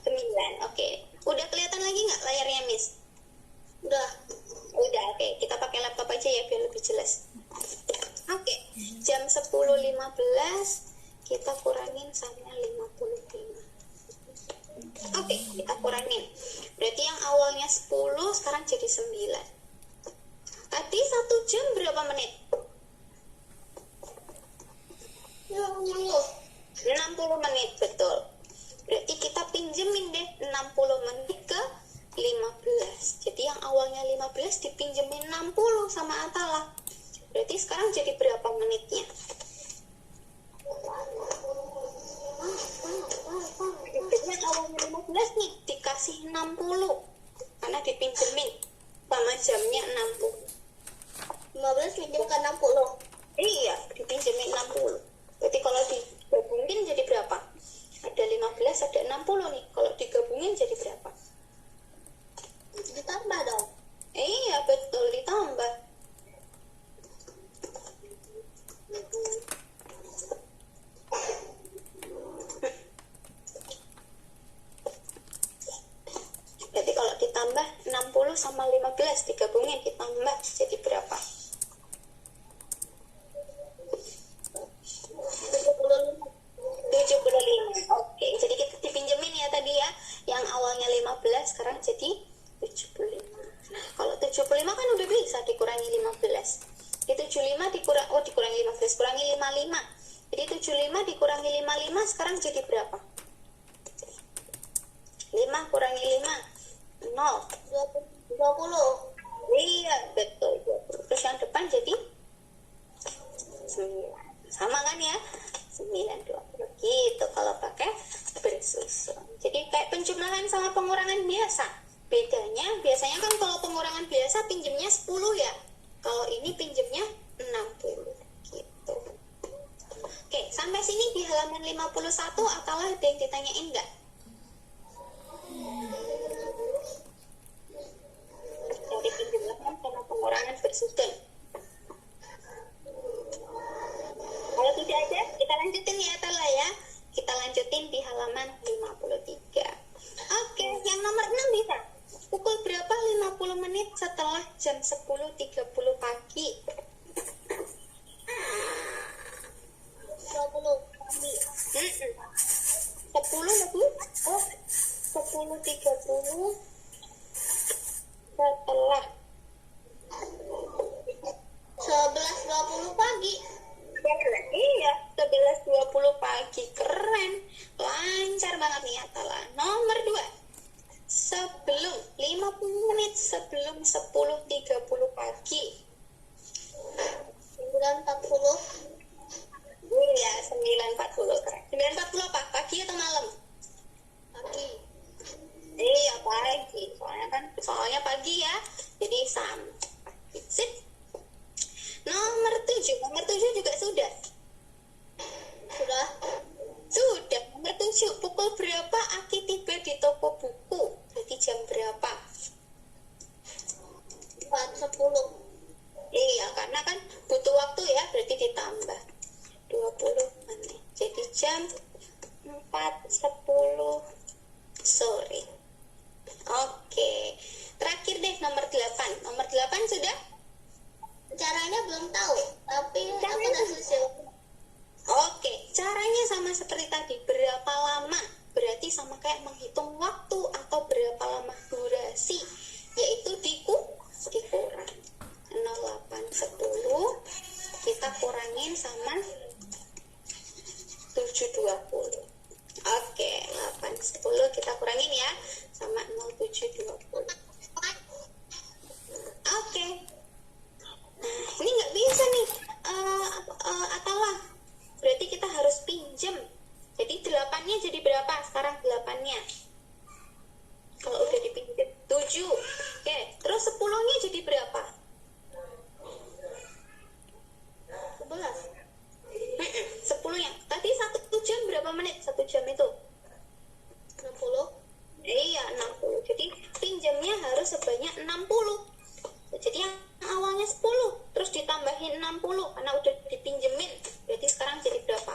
[SPEAKER 2] 9. Oke. Udah kelihatan lagi nggak layarnya, Miss?
[SPEAKER 4] Udah.
[SPEAKER 2] Udah, oke. Kita pakai laptop aja ya biar lebih jelas. Oke. Jam 10:15 kita kurangin sama 55. Oke, kita kurangin. Berarti yang awalnya 10 sekarang jadi 9. Tadi 1 jam berapa menit? 60 menit, betul. Berarti kita pinjemin deh 60 menit ke 15. Jadi yang awalnya 15 dipinjemin 60 sama Atala. Berarti sekarang jadi berapa menitnya? Yang awalnya 15 nih dikasih 60 karena dipinjemin sama jamnya 60.
[SPEAKER 4] 15 pinjam ke 60.
[SPEAKER 2] Iya, dipinjemin 60. Berarti kalau digabungin jadi berapa? Ada 15, ada 60 nih. Kalau digabungin jadi berapa?
[SPEAKER 4] Ditambah dong.
[SPEAKER 2] Iya, betul, ditambah. Berarti kalau ditambah 60 sama 15 digabungin ditambah jadi berapa? 75. Oke, jadi kita dipinjemin ya tadi ya. Yang awalnya 15 sekarang jadi 75. Nah, kalau 75 kan udah bisa dikurangi 15. Di 75 dikurangi 15, kurangi 55. Jadi 75 dikurangi 55 sekarang jadi berapa? 5 kurangi 5 0.
[SPEAKER 4] 20.
[SPEAKER 2] Iya, betul, 20. Terus yang depan jadi 9. Sama kan ya? 9, 20. Gitu kalau pakai bersusun. Jadi kayak penjumlahan sama pengurangan biasa. Bedanya, biasanya kan kalau pengurangan biasa pinjemnya 10 ya. Kalau ini pinjemnya Ada yang ditanyain nggak? Dari penjelasan sama pengurangan bersusun. Kalau tidak ada, kita lanjutin ya Tala ya. Kita lanjutin di halaman 53. Oke, yang nomor 6 bisa. Pukul berapa 50 menit setelah jam 10.30 pagi?
[SPEAKER 4] 20 pagi.
[SPEAKER 2] 10 lebih? Oh, 10.30 setelah
[SPEAKER 4] 11.20 pagi.
[SPEAKER 2] Iya, 11.20 pagi. Keren. Lancar banget nih Atala. Nomor 2. Sebelum 50 menit sebelum 10.30 pagi.
[SPEAKER 4] 9.40
[SPEAKER 2] Iya, 9.40. Keren. 9.40 apa? Pagi atau malam?
[SPEAKER 4] pagi.
[SPEAKER 2] Iya, pagi. Soalnya pagi ya. Jadi sip. Nomor 7. Nomor 7 juga sudah.
[SPEAKER 4] Sudah.
[SPEAKER 2] Nomor 7. Pukul berapa Aki tiba di toko buku? Jadi jam berapa?
[SPEAKER 4] 4.10.
[SPEAKER 2] Iya, karena kan butuh waktu ya, berarti ditambah 20 menit. Jadi jam 4.10 sore. Oke. Terakhir deh nomor 8. Nomor 8 sudah?
[SPEAKER 4] Caranya belum tahu, tapi aku
[SPEAKER 2] Caranya
[SPEAKER 4] udah selesai.
[SPEAKER 2] Oke, caranya sama seperti tadi. Berapa lama? Berarti sama kayak menghitung waktu atau berapa lama durasi, yaitu dikurang. 0810 kita kurangin sama 720. Oke, 810 kita kurangin ya sama 0720. Oke. Nah, ini nggak bisa nih. Atala. Berarti kita harus pinjem. Jadi 8-nya jadi berapa? Sekarang 8-nya. Kalau udah dipinjem 7. Oke, terus 10-nya jadi berapa?
[SPEAKER 4] 11.
[SPEAKER 2] 10-nya. Tadi 1 jam berapa menit? 1 jam itu?
[SPEAKER 4] 60.
[SPEAKER 2] Iya, 60. Jadi pinjamnya harus sebanyak 60. Jadi yang awalnya 10, terus ditambahin 60 karena udah dipinjemin. Berarti sekarang jadi berapa?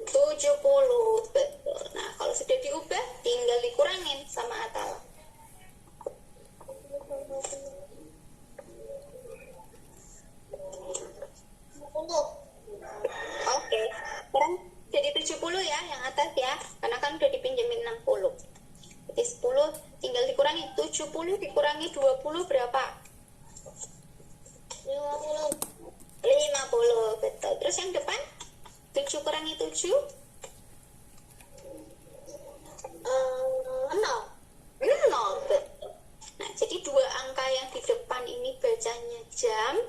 [SPEAKER 2] 70. Betul. Nah, kalau sudah diubah, tinggal dikurangin sama Atala.
[SPEAKER 4] 60.
[SPEAKER 2] Oke. Sekarang jadi 70 ya, yang atas ya. Karena kan udah dipinjemin 60. Jadi 10 tinggal dikurangi. 70 dikurangi 20 berapa?
[SPEAKER 4] 50.
[SPEAKER 2] 50. Betul. Terus yang depan? 7 kurangi 7?
[SPEAKER 4] 0.
[SPEAKER 2] 0. Betul. Nah, jadi dua angka yang di depan ini bacanya jam.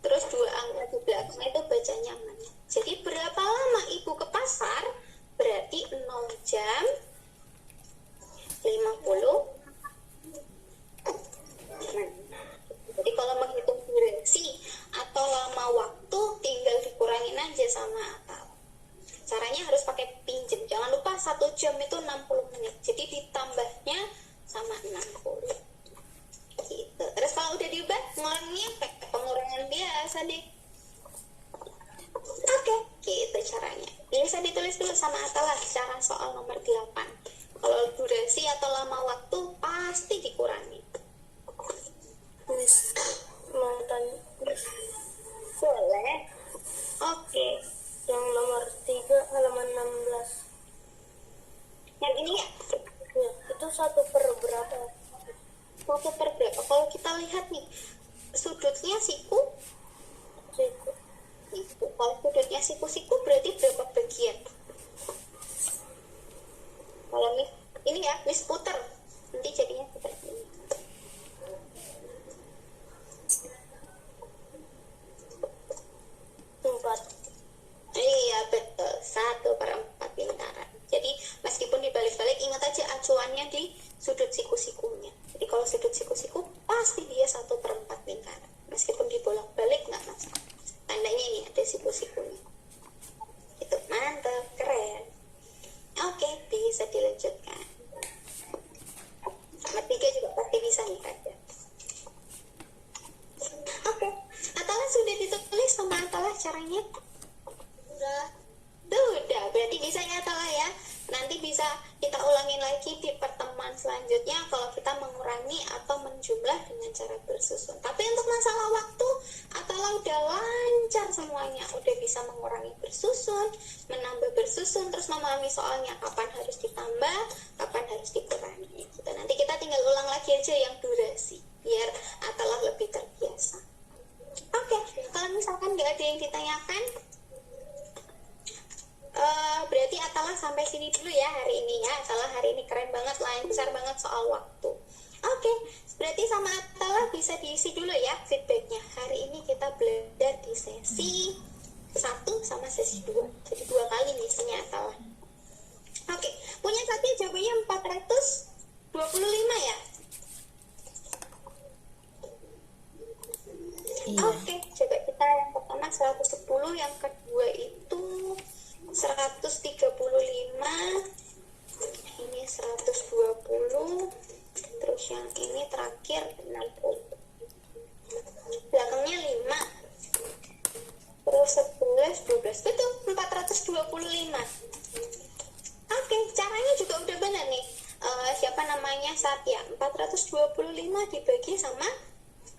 [SPEAKER 2] Terus dua angka di belakang itu bacanya menit. Jadi berapa lama ibu ke pasar? Berarti 0 jam 50 menit. Jadi kalau menghitung durasi atau lama waktu tinggal dikurangin aja sama akal. Caranya harus pakai pinjem. Jangan lupa 1 jam itu 60 menit. Jadi ditambahnya sama 60. Gitu. Terus kalau udah diubah, ngurangnya pakai pengurangan biasa deh. Oke, gitu caranya. Bisa ditulis dulu sama Atala cara soal nomor 8. Kalau durasi atau lama waktu pasti dikurangi.
[SPEAKER 4] Miss, mau tanya.
[SPEAKER 2] Boleh. Oke.
[SPEAKER 4] Yang nomor 3 halaman 16.
[SPEAKER 2] Yang ini ya,
[SPEAKER 4] Ya, itu 1/berapa?
[SPEAKER 2] 1/berapa? Kalau kita lihat nih, sudutnya siku. Kalau sudutnya siku berarti berapa bagian? Kalau ini ya, Miss puter. Nanti jadinya seperti ini. Iya betul, 1/4 lingkaran. Jadi meskipun dibalik-balik, ingat aja acuannya di sudut siku-sikunya. Jadi kalau sudut siku-siku pasti dia 1/4 lingkaran. Meskipun dibolak-balik nggak masalah. Tandanya ini ada siku-sikunya. Itu mantap, keren. cara bersusun. Tapi untuk masalah waktu, Atala udah lancar semuanya, udah bisa mengurangi bersusun, menambah bersusun, terus memahami soalnya kapan harus ditambah, kapan harus dikurangi. Gitu. Nanti kita tinggal ulang lagi aja yang durasi, biar Atala lebih terbiasa. Oke, kalau misalkan nggak ada yang ditanyakan, berarti Atala sampai sini dulu ya hari ini ya. Atala hari ini keren banget, lancar banget soal waktu. Oke, berarti sama Atala bisa diisi dulu ya feedbacknya. Hari ini kita belajar di sesi 1 sama sesi 2. Jadi 2 kali ngisinya Atala. Oke, punya Satya jawabannya 425 ya?
[SPEAKER 1] Iya.
[SPEAKER 2] Oke, coba kita yang pertama 110, yang kedua itu 135, ini 120, terus yang ini terakhir 60, belakangnya 5, terus 11, 12, betul 425. Oke, caranya juga udah benar nih. Siapa namanya Satya, 425 dibagi sama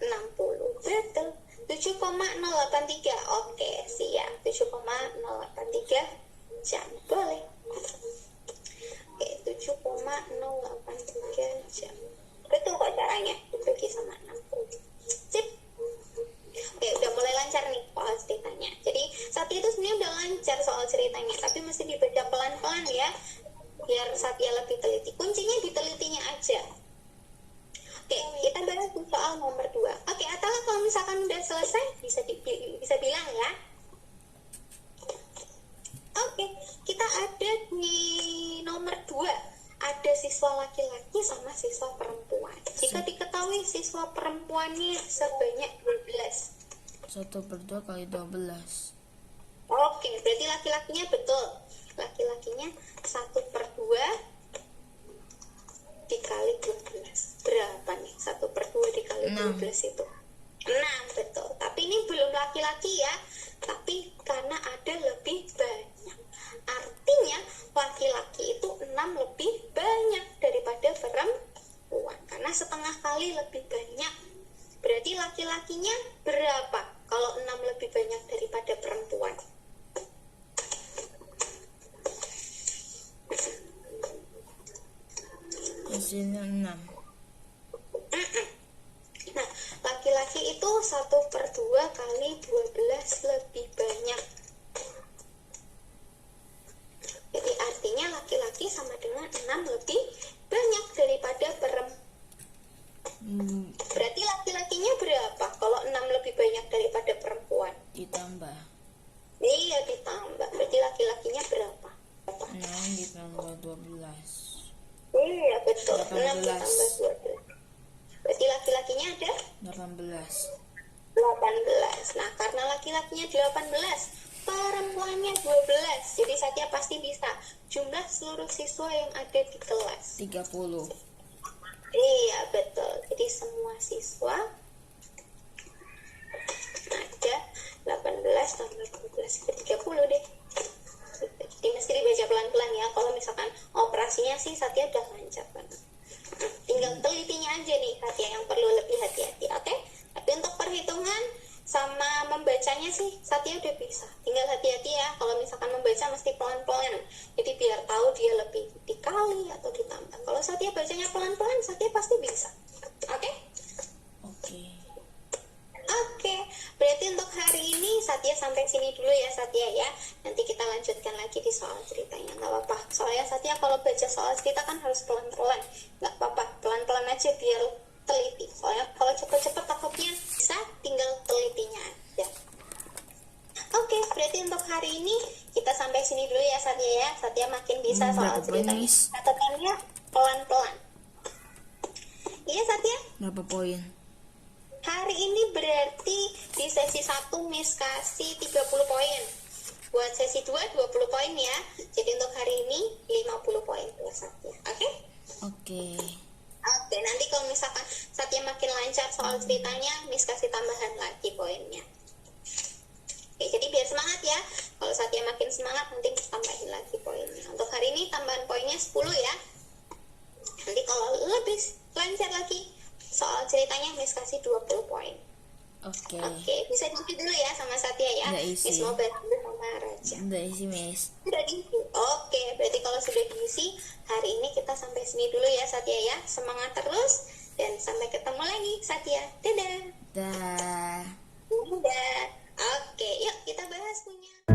[SPEAKER 2] 60, betul 7,083. Oke, siap, 7,083 jam, boleh. Oke, 7,083 jam, betul kok caranya, dibagi sama 60. Sip. Oke, udah mulai lancar nih soal ceritanya. Jadi Satya itu sebenarnya udah lancar soal ceritanya, tapi mesti dibaca pelan-pelan ya, biar Satya lebih teliti. Kuncinya di telitinya aja. Oke, kita bahas soal nomor 2. Oke, Atala kalau misalkan udah selesai bisa bilang ya. Oke, kita ada di nomor 2. Ada siswa laki-laki sama siswa perempuan. Jika diketahui siswa perempuannya sebanyak 12.
[SPEAKER 1] 1/2 kali 12.
[SPEAKER 2] Oke, berarti laki-lakinya betul. Laki-lakinya 1/2 dikali 12. Berapa nih 1/2 dikali 12 itu? 6, betul. Tapi ini belum laki-laki ya, tapi karena ada lebih banyak. Artinya laki-laki itu 6 lebih banyak daripada perempuan, karena setengah kali lebih banyak. Berarti laki-lakinya berapa kalau 6 lebih banyak daripada perempuan?
[SPEAKER 1] Hasilnya 6.
[SPEAKER 2] Nah, laki-laki itu 1/2 kali 12 lebih banyak. Jadi artinya laki-laki sama dengan 6 lebih banyak daripada perempuan. Berarti laki-lakinya berapa kalau 6 lebih banyak daripada perempuan?
[SPEAKER 1] Ditambah
[SPEAKER 2] Iya, ditambah. Berarti laki-lakinya berapa?
[SPEAKER 1] 6 ditambah 12.
[SPEAKER 2] Iya, betul. 6
[SPEAKER 1] 18.
[SPEAKER 2] ditambah 12. Berarti laki-lakinya ada
[SPEAKER 1] 18.
[SPEAKER 2] 18. Nah, karena laki-lakinya 18, perempuannya 12. Jadi Satya pasti bisa. Jumlah seluruh siswa yang ada di kelas
[SPEAKER 1] 30.
[SPEAKER 2] Iya, betul. Jadi semua siswa ada 18 tambah 12 ke 30 deh. Jadi mesti dibaca pelan-pelan ya. Kalau misalkan operasinya sih Satya udah lancar banget. Tinggal telitinya aja nih Satya yang perlu lebih hati-hati, oke? Tapi untuk perhitungan sama membacanya sih Satya udah bisa. Tinggal hati-hati ya. Kalau misalkan membaca mesti pelan-pelan. Jadi biar tahu dia lebih dikali atau ditambah. Kalau Satya bacanya pelan-pelan, Satya pasti bisa. Oke? Oke, berarti untuk hari ini Satya sampai sini dulu ya Satya ya. Nanti kita lanjutkan lagi di soal ceritanya. Nggak apa-apa. Soalnya Satya kalau baca soal cerita kan harus pelan-pelan. Nggak apa-apa, pelan-pelan aja biar teliti. Soalnya kalau cepet-cepet takutnya bisa tinggal telitinya aja. Oke, berarti untuk hari ini kita sampai sini dulu ya Satya ya. Satya makin bisa soal
[SPEAKER 1] Berapa
[SPEAKER 2] ceritanya.
[SPEAKER 1] poin, Miss?
[SPEAKER 2] Catatannya pelan-pelan. Iya Satya?
[SPEAKER 1] Berapa poin?
[SPEAKER 2] Hari ini berarti di sesi 1 Miss kasih 30 poin. Buat sesi 2 20 poin ya. Jadi untuk hari ini 50 poin buat Satya. Oke? Oke, nanti kalau misalkan Satya makin lancar soal ceritanya, Miss kasih tambahan lagi poinnya. Oke, jadi biar semangat ya. Kalau Satya makin semangat, nanti Miss tambahin lagi poinnya. Untuk hari ini tambahan poinnya 10 ya. Nanti kalau lebih lancar lagi soal ceritanya Miss kasih 20 poin.
[SPEAKER 1] Oke.
[SPEAKER 2] Oke, bisa diisi dulu ya sama Satya ya.
[SPEAKER 1] Udah isi.
[SPEAKER 2] Miss mau bantu sama Raja.
[SPEAKER 1] Udah isi, Miss.
[SPEAKER 2] Sudah diisi. Oke, berarti kalau sudah diisi, hari ini kita sampai sini dulu ya Satya ya. Semangat terus dan sampai ketemu lagi Satya. Dadah.
[SPEAKER 1] Dah.
[SPEAKER 2] Dadah. Oke, yuk kita bahas punya.